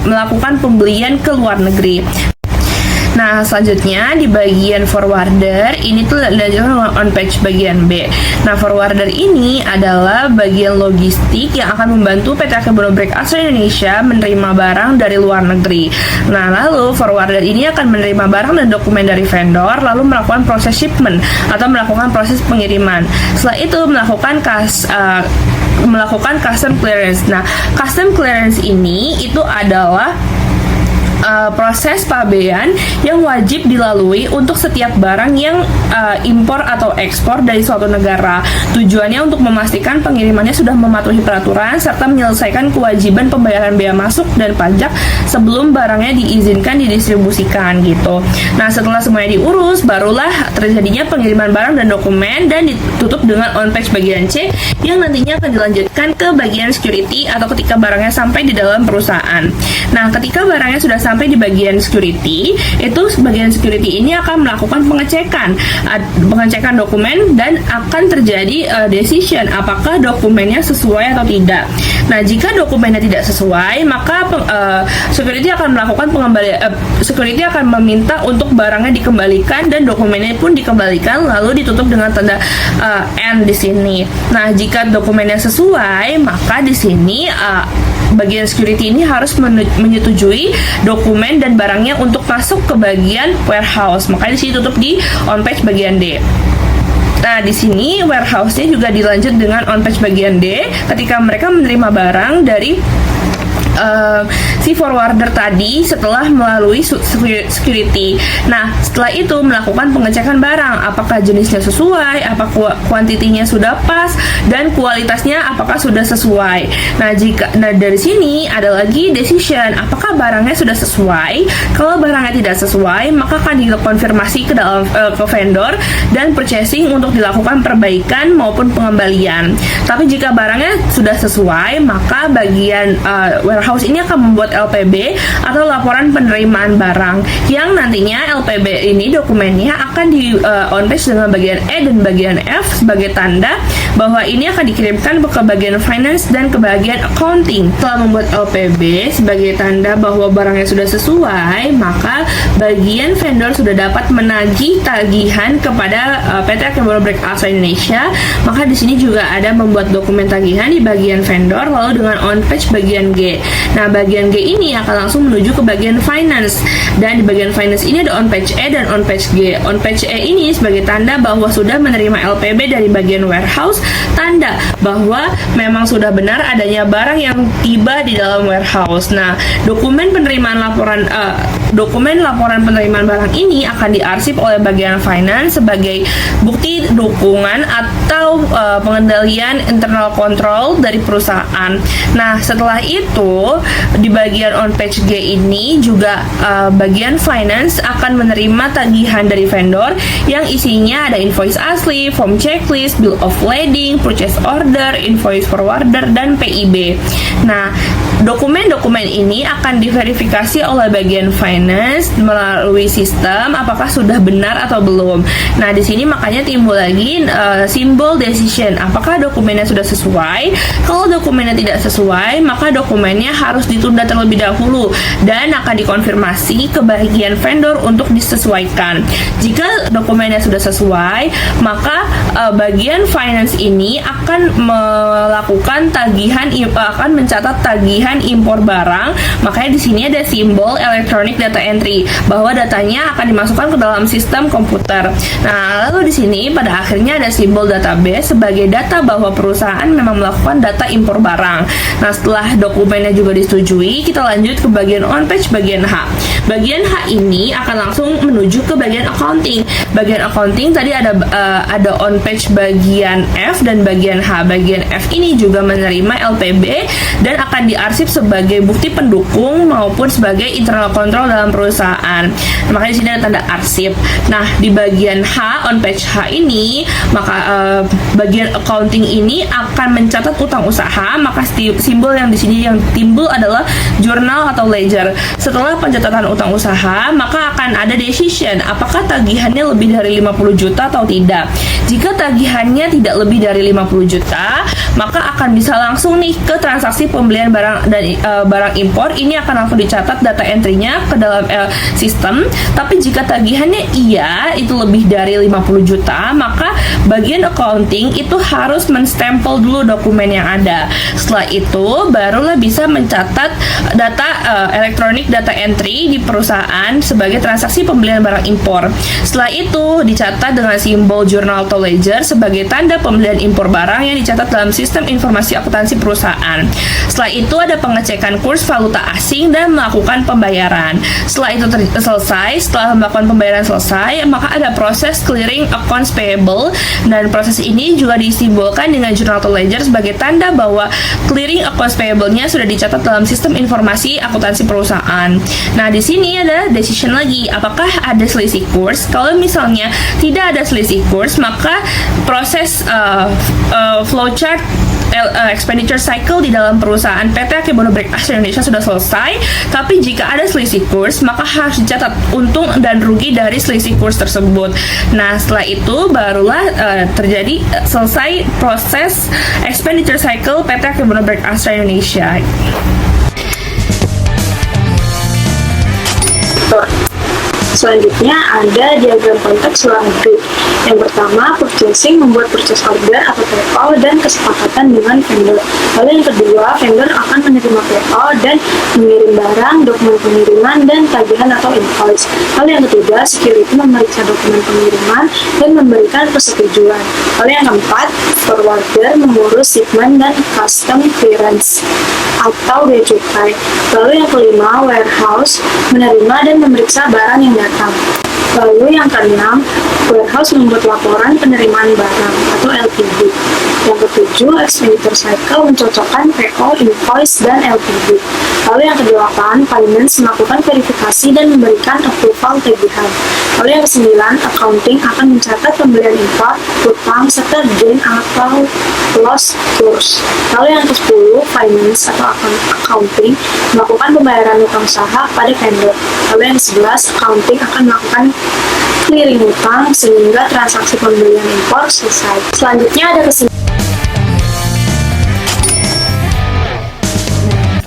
melakukan pembelian ke luar negeri. Nah, selanjutnya di bagian forwarder ini tuh dilanjutkan on page bagian B. Nah, forwarder ini adalah bagian logistik yang akan membantu PT Akebono Break Astra Indonesia menerima barang dari luar negeri. Nah, lalu forwarder ini akan menerima barang dan dokumen dari vendor, lalu melakukan proses shipment atau melakukan proses pengiriman. Setelah itu melakukan custom clearance. Nah, custom clearance ini itu adalah proses pabean yang wajib dilalui untuk setiap barang yang impor atau ekspor dari suatu negara. Tujuannya untuk memastikan pengirimannya sudah mematuhi peraturan serta menyelesaikan kewajiban pembayaran bea masuk dan pajak sebelum barangnya diizinkan didistribusikan gitu. Nah, setelah semuanya diurus, barulah terjadinya pengiriman barang dan dokumen dan ditutup dengan on page bagian C yang nantinya akan dilanjutkan ke bagian security atau ketika barangnya sampai di dalam perusahaan. Nah, ketika barangnya sudah sampai di bagian security, itu bagian security ini akan melakukan pengecekan dokumen dan akan terjadi decision apakah dokumennya sesuai atau tidak. Nah, jika dokumennya tidak sesuai, maka security akan melakukan security akan meminta untuk barangnya dikembalikan dan dokumennya pun dikembalikan lalu ditutup dengan tanda N di sini. Nah, jika dokumennya sesuai, maka di sini bagian security ini harus menyetujui dokumen dan barangnya untuk masuk ke bagian warehouse. Makanya di sini tutup di on page bagian D. Nah, di sini warehouse-nya juga dilanjut dengan on page bagian D ketika mereka menerima barang dari si forwarder tadi setelah melalui security. Nah, setelah itu melakukan pengecekan barang, apakah jenisnya sesuai, apakah kuantitinya sudah pas, dan kualitasnya apakah sudah sesuai. Nah, dari sini ada lagi decision, apakah barangnya sudah sesuai. Kalau barangnya tidak sesuai, maka akan dikonfirmasi ke vendor dan purchasing untuk dilakukan perbaikan maupun pengembalian. Tapi jika barangnya sudah sesuai, maka bagian warehouse ini akan membuat LPB atau laporan penerimaan barang yang nantinya LPB ini dokumennya akan di on page dengan bagian E dan bagian F sebagai tanda bahwa ini akan dikirimkan ke bagian finance dan ke bagian accounting. Setelah membuat LPB sebagai tanda bahwa barangnya sudah sesuai, maka bagian vendor sudah dapat menagih tagihan kepada PT Akebono Break Astra Indonesia. Maka di sini juga ada membuat dokumen tagihan di bagian vendor lalu dengan on page bagian G. Nah, bagian G ini akan langsung menuju ke bagian finance. Dan di bagian finance ini ada on page E dan on page G. On page E ini sebagai tanda bahwa sudah menerima LPB dari bagian warehouse, tanda bahwa memang sudah benar adanya barang yang tiba di dalam warehouse. Nah, dokumen laporan penerimaan barang ini akan diarsip oleh bagian finance sebagai bukti dukungan atau pengendalian internal control dari perusahaan. Nah, setelah itu di bagian on page G ini juga bagian finance akan menerima tagihan dari vendor yang isinya ada invoice asli, form checklist, bill of lading, purchase order, invoice forwarder, dan PIB. Nah, dokumen-dokumen ini akan diverifikasi oleh bagian finance melalui sistem apakah sudah benar atau belum. Nah, di sini makanya timbul lagi simbol decision. Apakah dokumennya sudah sesuai? Kalau dokumennya tidak sesuai, maka dokumennya harus ditunda terlebih dahulu dan akan dikonfirmasi ke bagian vendor untuk disesuaikan. Jika dokumennya sudah sesuai, maka bagian finance ini akan melakukan tagihan, akan mencatat tagihan impor barang. Makanya di sini ada simbol electronic data entry bahwa datanya akan dimasukkan ke dalam sistem komputer. Nah, lalu di sini pada akhirnya ada simbol database sebagai data bahwa perusahaan memang melakukan data impor barang. Nah, setelah dokumennya juga disetujui, kita lanjut ke bagian on page bagian H. Bagian H ini akan langsung menuju ke bagian accounting. Bagian accounting tadi ada on page bagian F dan bagian H. Bagian F ini juga menerima LPB dan akan diarsip sebagai bukti pendukung maupun sebagai internal control dalam perusahaan. Makanya di sini ada tanda arsip. Nah, di bagian H, on page H ini, maka bagian accounting ini akan mencatat utang usaha. Maka simbol yang di sini yang timbul adalah jurnal atau ledger. Setelah pencatatan utang usaha, maka akan ada decision apakah tagihannya lebih dari 50 juta atau tidak. Jika tagihannya tidak lebih dari 50 juta, maka akan bisa langsung nih ke transaksi pembelian barang dan barang impor. Ini akan langsung dicatat data entry-nya ke dalam sistem. Tapi jika tagihannya iya, itu lebih dari 50 juta, maka bagian accounting itu harus menstempel dulu dokumen yang ada. Setelah itu barulah bisa mencatat data elektronik data entry di perusahaan sebagai transaksi pembelian barang impor. Setelah itu dicatat dengan simbol jurnal atau ledger sebagai tanda pembelian impor barang yang dicatat dalam sistem informasi akuntansi perusahaan. Setelah itu ada pengecekan kurs valuta asing dan melakukan pembayaran. Setelah itu selesai, setelah melakukan pembayaran selesai, maka ada proses clearing accounts payable dan proses ini juga disimbolkan dengan jurnal atau ledger sebagai tanda bahwa clearing accounts payable-nya sudah dicatat dalam sistem informasi akuntansi perusahaan. Nah, di sini ada decision lagi, apakah ada selisih kurs? Kalau misalnya tidak ada selisih kurs, maka proses flowchart expenditure cycle di dalam perusahaan PT Akebono Break Astra Indonesia sudah selesai. Tapi jika ada selisih kurs, maka harus dicatat untung dan rugi dari selisih kurs tersebut. Nah, setelah itu barulah terjadi selesai proses expenditure cycle PT Akebono Break Astra Indonesia. Selanjutnya ada diagram konteks luar negeri. Yang pertama, purchasing membuat purchase order atau PO dan kesepakatan dengan vendor. Lalu yang kedua, vendor akan menerima PO dan mengirim barang, dokumen pengiriman, dan tagihan atau invoice. Lalu yang ketiga, security memeriksa dokumen pengiriman dan memberikan persetujuan. Lalu yang keempat, forwarder mengurus shipment dan custom clearance atau bea cukai. Lalu yang kelima, warehouse menerima dan memeriksa barang yang datang. Lalu yang keenam, warehouse membuat laporan penerimaan barang atau LPB. Yang ketujuh, expenditure cycle mencocokkan PO, invoice, dan LPB. Lalu yang kedelapan, finance melakukan verifikasi dan memberikan approval tagihan. Lalu yang kesembilan, accounting akan mencatat pembelian impor, utang, serta gain atau loss kurs. Lalu yang ke-10, finance atau accounting melakukan pembayaran utang usaha pada vendor. Lalu yang ke-11, accounting akan melakukan clearing utang sehingga transaksi pembelian impor selesai. Selanjutnya ada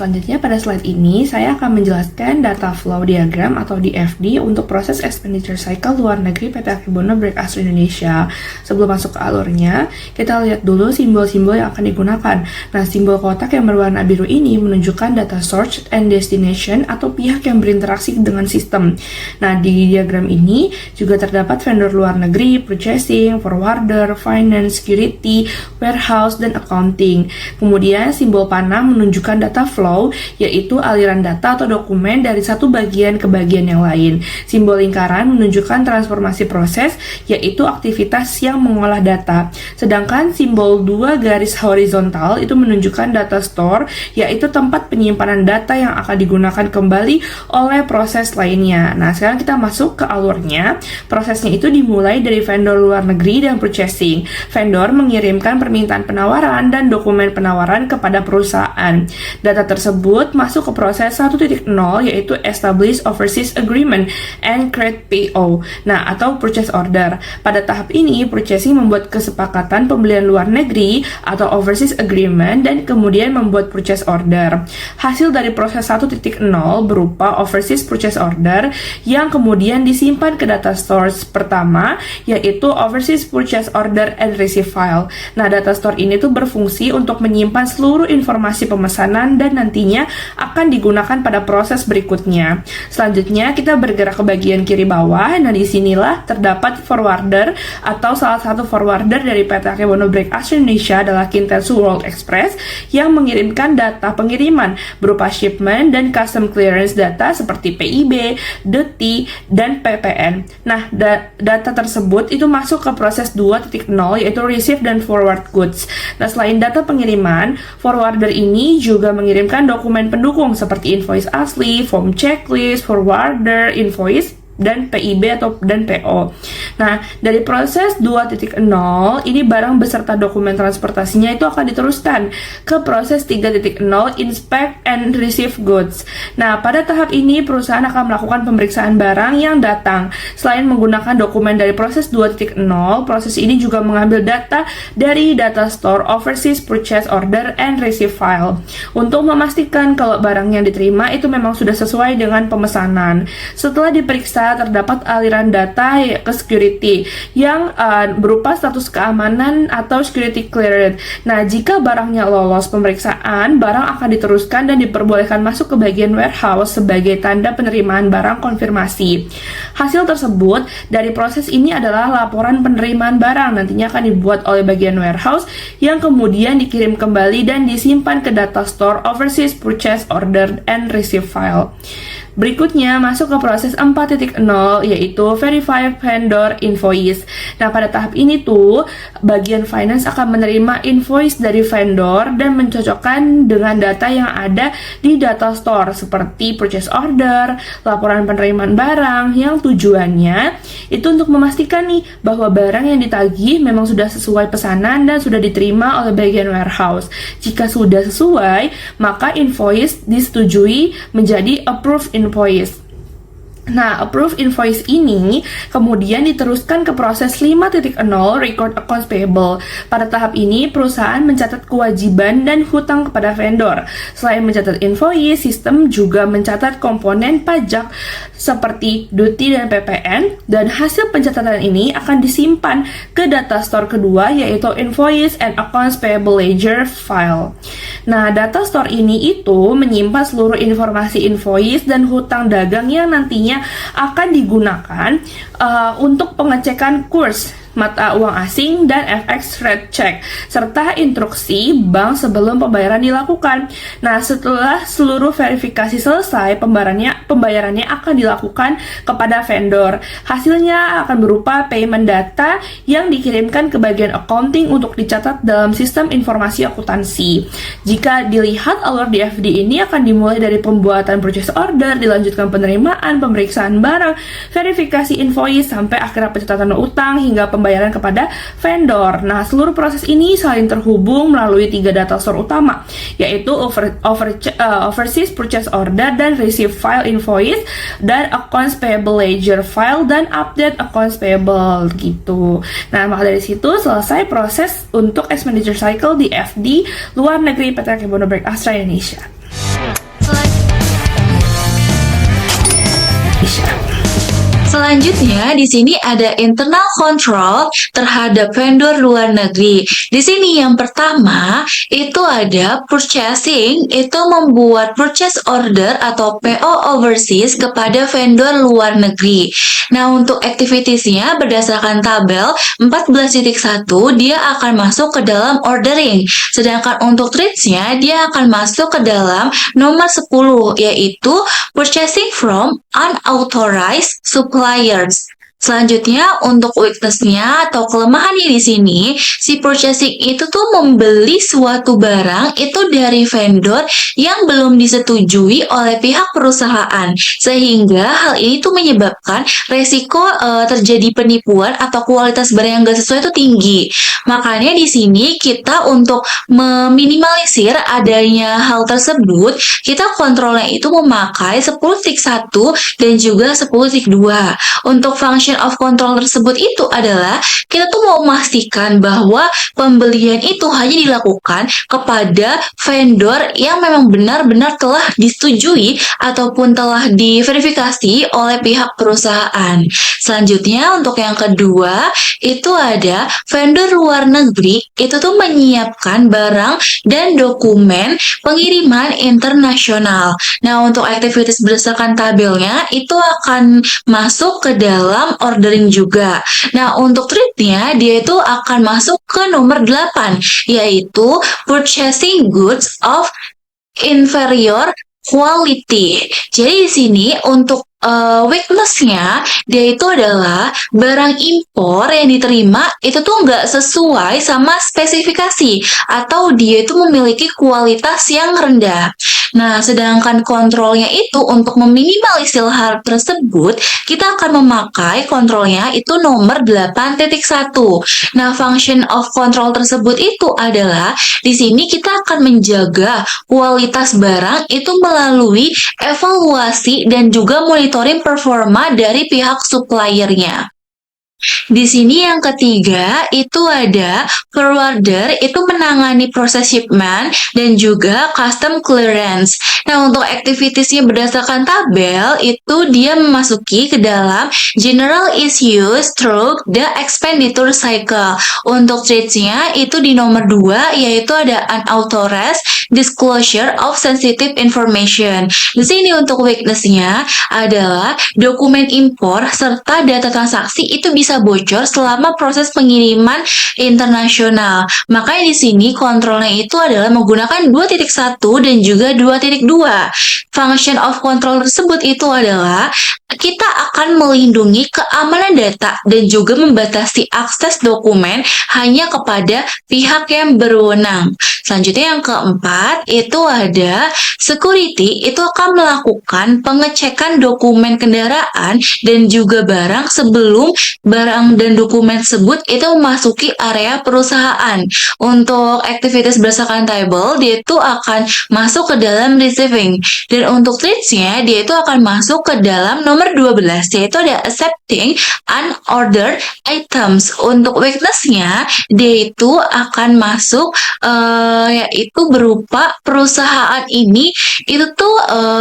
selanjutnya pada slide ini saya akan menjelaskan data flow diagram atau DFD untuk proses expenditure cycle luar negeri PT Akebono Break Astra Indonesia. Sebelum masuk ke alurnya, kita lihat dulu simbol-simbol yang akan digunakan. Nah, simbol kotak yang berwarna biru ini menunjukkan data source and destination atau pihak yang berinteraksi dengan sistem. Nah, di diagram ini juga terdapat vendor luar negeri, purchasing, forwarder, finance, security, warehouse, dan accounting. Kemudian simbol panah menunjukkan data flow, yaitu aliran data atau dokumen dari satu bagian ke bagian yang lain. Simbol lingkaran menunjukkan transformasi proses, yaitu aktivitas yang mengolah data. Sedangkan simbol 2 garis horizontal itu menunjukkan data store, yaitu tempat penyimpanan data yang akan digunakan kembali oleh proses lainnya. Nah, sekarang kita masuk ke alurnya. Prosesnya itu dimulai dari vendor luar negeri dan purchasing. Vendor mengirimkan permintaan penawaran dan dokumen penawaran kepada perusahaan. Data tersebut masuk ke proses 1.0, yaitu Establish Overseas Agreement and Create PO, nah atau Purchase Order. Pada tahap ini, purchasing membuat kesepakatan pembelian luar negeri atau Overseas Agreement dan kemudian membuat Purchase Order. Hasil dari proses 1.0 berupa Overseas Purchase Order yang kemudian disimpan ke data source pertama, yaitu Overseas Purchase Order and Receive File. Nah, data store ini tuh berfungsi untuk menyimpan seluruh informasi pemesanan dan nantinya akan digunakan pada proses berikutnya. Selanjutnya kita bergerak ke bagian kiri bawah. Nah, disinilah terdapat forwarder atau salah satu forwarder dari PT Akebono Break Astra Indonesia adalah Kintetsu World Express yang mengirimkan data pengiriman berupa shipment dan custom clearance data seperti PIB, duty, dan PPN. Nah, data tersebut itu masuk ke proses 2.0 yaitu receive dan forward goods. Nah, selain data pengiriman, forwarder ini juga mengirimkan dokumen pendukung seperti invoice asli, form checklist, forwarder, invoice, dan PIB dan PO. Nah, dari proses 2.0 ini barang beserta dokumen transportasinya itu akan diteruskan ke proses 3.0 inspect and receive goods. Nah, pada tahap ini perusahaan akan melakukan pemeriksaan barang yang datang. Selain menggunakan dokumen dari proses 2.0, proses ini juga mengambil data dari data store Overseas Purchase Order and Receive File untuk memastikan kalau barang yang diterima itu memang sudah sesuai dengan pemesanan. Setelah diperiksa, terdapat aliran data ke security yang berupa status keamanan atau security clearance. Nah, jika barangnya lolos pemeriksaan, barang akan diteruskan dan diperbolehkan masuk ke bagian warehouse sebagai tanda penerimaan barang konfirmasi. Hasil tersebut dari proses ini adalah laporan penerimaan barang, nantinya akan dibuat oleh bagian warehouse yang kemudian dikirim kembali dan disimpan ke data store Overseas Purchase Order and Receive File. Berikutnya masuk ke proses 4.0 yaitu Verify Vendor Invoice. Nah, pada tahap ini tuh bagian finance akan menerima invoice dari vendor dan mencocokkan dengan data yang ada di data store seperti purchase order, laporan penerimaan barang yang tujuannya itu untuk memastikan nih bahwa barang yang ditagih memang sudah sesuai pesanan dan sudah diterima oleh bagian warehouse. Jika sudah sesuai, maka invoice disetujui menjadi approved invoice. Nah, approved invoice ini kemudian diteruskan ke proses 5.0 record accounts payable. Pada tahap ini, perusahaan mencatat kewajiban dan hutang kepada vendor. Selain mencatat invoice, sistem juga mencatat komponen pajak seperti duty dan PPN, dan hasil pencatatan ini akan disimpan ke data store kedua yaitu invoice and accounts payable ledger file. Nah, data store ini itu menyimpan seluruh informasi invoice dan hutang dagang yang nantinya akan digunakan untuk pengecekan kurs mata uang asing dan FX rate check serta instruksi bank sebelum pembayaran dilakukan. Nah, setelah seluruh verifikasi selesai, pembayarannya akan dilakukan kepada vendor. Hasilnya akan berupa payment data yang dikirimkan ke bagian accounting untuk dicatat dalam sistem informasi akuntansi. Jika dilihat alur DFD ini akan dimulai dari pembuatan purchase order, dilanjutkan penerimaan, pemeriksaan barang, verifikasi invoice sampai akhirnya pencatatan utang hingga pembayaran kepada vendor. Nah, seluruh proses ini saling terhubung melalui 3 data store utama, yaitu Overseas Purchase Order dan Receive File Invoice, dan Accounts Payable Ledger File, dan Update Accounts Payable gitu. Nah, maka dari situ selesai proses untuk Expenditure Cycle di FD luar negeri PT Akebono Break Astra Indonesia. Indonesia. Selanjutnya, di sini ada internal control terhadap vendor luar negeri. Di sini yang pertama, itu ada purchasing, itu membuat purchase order atau PO overseas kepada vendor luar negeri. Nah, untuk activitiesnya berdasarkan tabel 14.1, dia akan masuk ke dalam ordering. Sedangkan untuk treats-nya, dia akan masuk ke dalam nomor 10, yaitu purchasing from unauthorized suppliers. Selanjutnya, untuk weakness-nya atau kelemahannya di sini, si purchasing itu tuh membeli suatu barang itu dari vendor yang belum disetujui oleh pihak perusahaan, sehingga hal ini tuh menyebabkan resiko terjadi penipuan atau kualitas barang yang nggak sesuai itu tinggi. Makanya di sini kita untuk meminimalisir adanya hal tersebut, kita kontrolnya itu memakai 10.1 dan juga 10.2. Untuk function of control tersebut itu adalah kita tuh mau memastikan bahwa pembelian itu hanya dilakukan kepada vendor yang memang benar-benar telah disetujui ataupun telah diverifikasi oleh pihak perusahaan. Selanjutnya untuk yang kedua itu ada vendor luar negeri itu tuh menyiapkan barang dan dokumen pengiriman internasional. Nah, untuk aktivitas berdasarkan tabelnya itu akan masuk ke dalam ordering juga. Nah, untuk treatnya dia itu akan masuk ke nomor 8, yaitu purchasing goods of inferior quality. Jadi di sini untuk weakness-nya dia itu adalah barang impor yang diterima itu tuh nggak sesuai sama spesifikasi atau dia itu memiliki kualitas yang rendah. Nah, sedangkan kontrolnya itu untuk meminimalisir hal tersebut, kita akan memakai kontrolnya itu nomor 8.1. Nah, function of control tersebut itu adalah di sini kita akan menjaga kualitas barang itu melalui evaluasi dan juga monitoring performa dari pihak suppliernya. Di sini yang ketiga itu ada forwarder, itu menangani proses shipment dan juga custom clearance. Nah, untuk activitiesnya berdasarkan tabel itu dia memasuki ke dalam general issues through the expenditure cycle. Untuk treats-nya itu di nomor 2 yaitu ada unauthorized disclosure of sensitive information. Di sini untuk weakness-nya adalah dokumen impor serta data transaksi itu bisa bocor selama proses pengiriman internasional. Makanya di sini kontrolnya itu adalah menggunakan 2.1 dan juga 2.2. Function of control tersebut itu adalah kita akan melindungi keamanan data dan juga membatasi akses dokumen hanya kepada pihak yang berwenang. Selanjutnya yang keempat itu ada security, itu akan melakukan pengecekan dokumen kendaraan dan juga barang sebelum barang dan dokumen tersebut itu memasuki area perusahaan. Untuk aktivitas berdasarkan table, dia itu akan masuk ke dalam receiving. Dan untuk treats-nya, dia itu akan masuk ke dalam nomor 12, yaitu ada accepting unordered items. Untuk weakness-nya, dia itu akan masuk yaitu berupa perusahaan ini itu tuh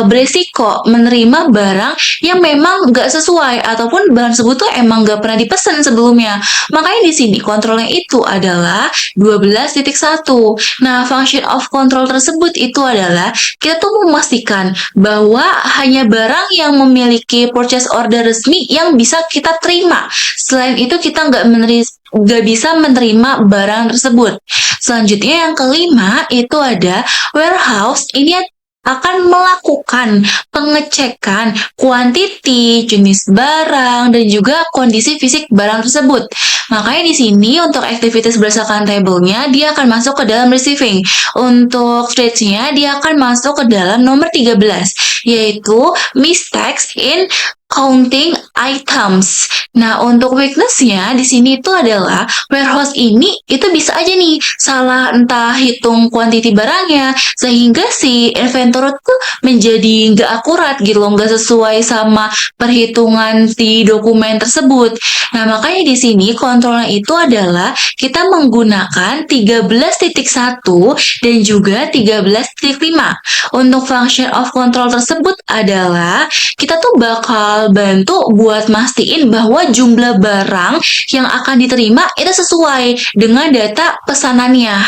beresiko menerima barang yang memang nggak sesuai ataupun barang tersebut tuh emang nggak pernah dipesan sebelumnya. Makanya di sini kontrolnya itu adalah 12.1. Nah, function of control tersebut itu adalah kita tuh memastikan bahwa hanya barang yang memiliki purchase order resmi yang bisa kita terima. Selain itu kita nggak bisa menerima barang tersebut. Selanjutnya yang kelima itu ada warehouse. Ini akan melakukan pengecekan kuantiti, jenis barang, dan juga kondisi fisik barang tersebut. Makanya di sini untuk aktivitas berdasarkan tabelnya, dia akan masuk ke dalam receiving. Untuk treats-nya, dia akan masuk ke dalam nomor 13, yaitu mistakes in counting items. Nah, untuk weakness-nya di sini itu adalah warehouse ini itu bisa aja nih salah entah hitung kuantiti barangnya sehingga si inventor tuh menjadi nggak akurat gitu loh, nggak sesuai sama perhitungan di dokumen tersebut. Nah, makanya di sini kontrolnya itu adalah kita menggunakan 13.1 dan juga 13.5. Untuk function of control tersebut adalah kita tuh bakal bantu buat mastiin bahwa jumlah barang yang akan diterima itu sesuai dengan data pesanannya.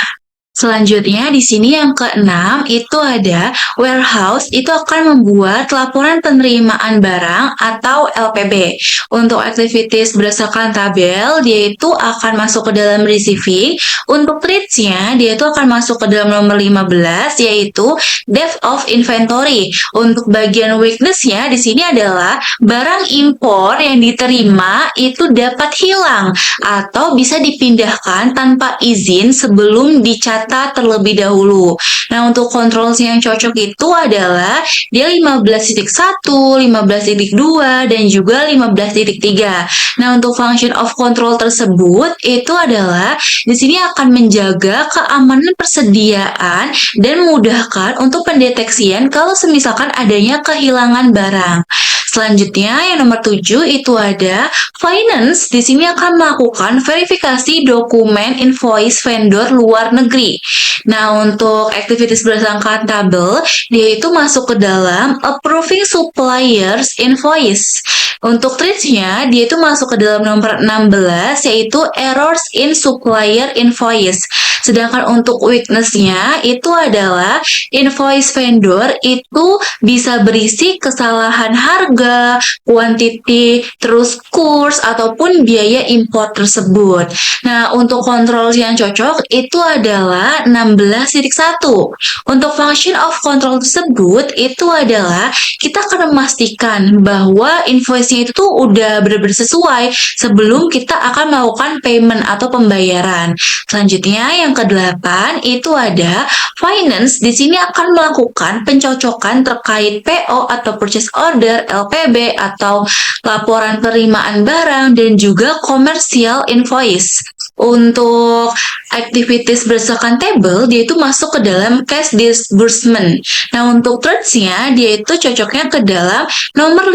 Selanjutnya di sini yang keenam itu ada warehouse itu akan membuat laporan penerimaan barang atau LPB. Untuk activities berdasarkan tabel dia itu akan masuk ke dalam receiving. Untuk trades-nya dia itu akan masuk ke dalam nomor 15 yaitu depth of inventory. Untuk bagian weakness-nya di sini adalah barang impor yang diterima itu dapat hilang atau bisa dipindahkan tanpa izin sebelum dicatat terlebih dahulu. Nah, untuk controls yang cocok itu adalah dia 15.1, 15.2, dan juga 15.3. Nah, untuk function of control tersebut itu adalah di sini akan menjaga keamanan persediaan dan memudahkan untuk pendeteksian kalau semisalkan adanya kehilangan barang. Selanjutnya yang nomor 7 itu ada finance. Di sini akan melakukan verifikasi dokumen invoice vendor luar negeri. Nah, untuk activities berdasarkan tabel, dia itu masuk ke dalam approving suppliers invoice. Untuk trades-nya, dia itu masuk ke dalam nomor 16, yaitu errors in supplier invoice. Sedangkan untuk weakness-nya itu adalah invoice vendor itu bisa berisi kesalahan harga, quantity, terus kurs, ataupun biaya import tersebut. Nah, untuk control yang cocok itu adalah 16.1. Untuk function of control tersebut itu adalah kita akan memastikan bahwa invoice-nya itu tuh udah benar-benar sesuai sebelum kita akan melakukan payment atau pembayaran. Selanjutnya yang ke-8 itu ada finance. Di sini akan melakukan pencocokan terkait PO atau purchase order, LPB atau laporan penerimaan barang dan juga commercial invoice. Untuk activities berdasarkan table, dia itu masuk ke dalam cash disbursement. Nah, untuk trades-nya, dia itu cocoknya ke dalam nomor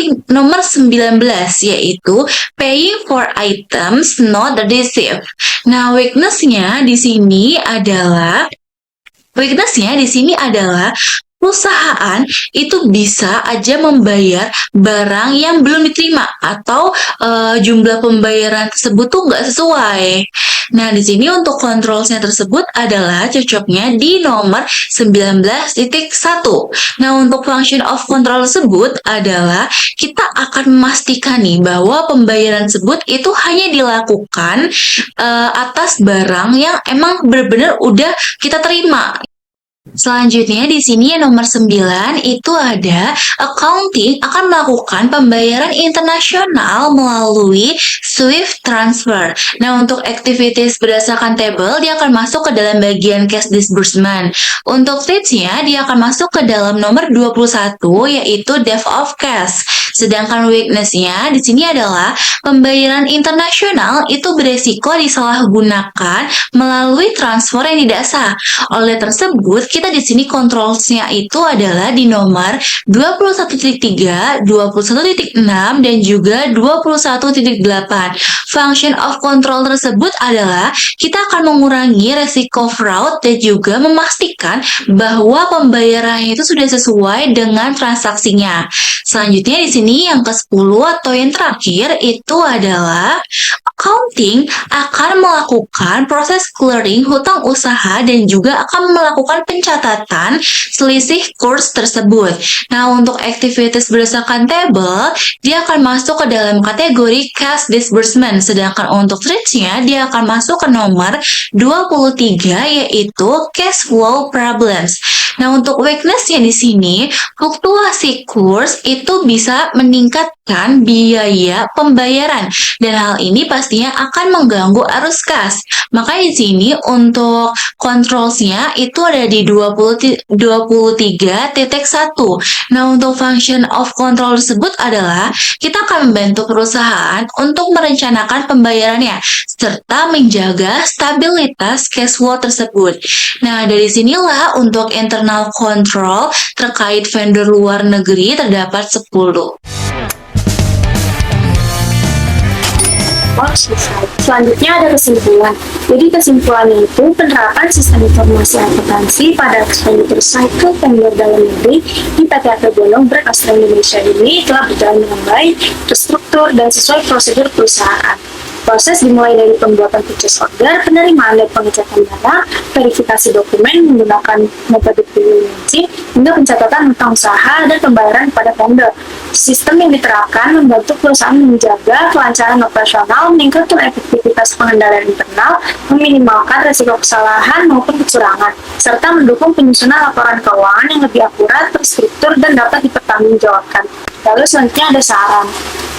19, yaitu paying for items not received. Nah, weakness-nya di sini adalah perusahaan itu bisa aja membayar barang yang belum diterima atau jumlah pembayaran tersebut tuh nggak sesuai. Nah, di sini untuk controls-nya tersebut adalah cocoknya di nomor 19.1. Nah, untuk function of control tersebut adalah kita akan memastikan nih bahwa pembayaran tersebut itu hanya dilakukan atas barang yang emang benar-benar udah kita terima. Selanjutnya di sini yang nomor 9 itu ada accounting akan melakukan pembayaran internasional melalui Swift transfer. Nah, untuk activities berdasarkan table dia akan masuk ke dalam bagian cash disbursement. Untuk trades-nya dia akan masuk ke dalam nomor 21 yaitu depth of cash. Sedangkan weakness-nya di sini adalah pembayaran internasional itu beresiko disalahgunakan melalui transfer yang tidak sah. Oleh tersebut, kita di sini controls-nya itu adalah di nomor 21.3, 21.6, dan juga 21.8. Function of control tersebut adalah kita akan mengurangi resiko fraud dan juga memastikan bahwa pembayarannya itu sudah sesuai dengan transaksinya. Selanjutnya di sini yang ke-10 atau yang terakhir itu adalah accounting akan melakukan proses clearing hutang usaha dan juga akan melakukan pencatatan selisih kurs tersebut. Nah, untuk activities berdasarkan table, dia akan masuk ke dalam kategori cash disbursement. Sedangkan untuk trades-nya, dia akan masuk ke nomor 23 yaitu cash flow problems. Nah, untuk weakness-nya di sini, fluktuasi kurs itu bisa meningkatkan biaya pembayaran dan hal ini pastinya akan mengganggu arus kas. Makanya di sini untuk controls-nya itu ada di 23.1. Nah, untuk function of control tersebut adalah kita akan membantu perusahaan untuk merencanakan pembayarannya serta menjaga stabilitas cash flow tersebut. Nah, dari sinilah untuk internal control terkait vendor luar negeri terdapat 10. harus selesai. Selanjutnya ada kesimpulan. Jadi kesimpulannya itu penerapan sistem informasi akuntansi pada expenditure cycle vendor dalam negeri di PT Akebono Break Astra Indonesia ini telah berjalan dengan baik, terstruktur, dan sesuai prosedur perusahaan. Proses dimulai dari pembuatan purchase order, penerimaan dan pengecekan barang, verifikasi dokumen menggunakan metode freelancing, hingga pencatatan hutang usaha dan pembayaran kepada vendor. Sistem yang diterapkan membantu perusahaan menjaga kelancaran operasional, meningkatkan efektivitas pengendalian internal, meminimalkan risiko kesalahan maupun kecurangan, serta mendukung penyusunan laporan keuangan yang lebih akurat, terstruktur, dan dapat dipertanggungjawabkan. Lalu selanjutnya ada saran.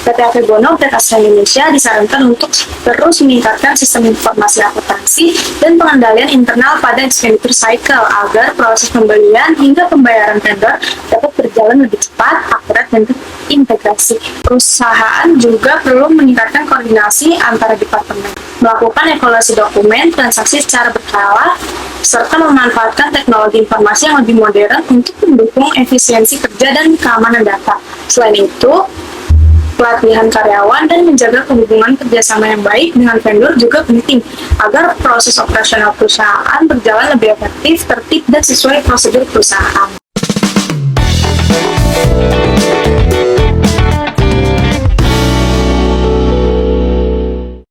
PT Akebono Break Astra Indonesia disarankan untuk terus meningkatkan sistem informasi akuntansi dan pengendalian internal pada expenditure cycle agar proses pembelian hingga pembayaran vendor dapat berjalan lebih cepat, akurat, dan terintegrasi. Perusahaan juga perlu meningkatkan koordinasi antara departemen, melakukan evaluasi dokumen transaksi secara berkala, serta memanfaatkan teknologi informasi yang lebih modern untuk mendukung efisiensi kerja dan keamanan data. Selain itu, pelatihan karyawan dan menjaga hubungan kerjasama yang baik dengan vendor juga penting agar proses operasional perusahaan berjalan lebih efektif, tertib, dan sesuai prosedur perusahaan.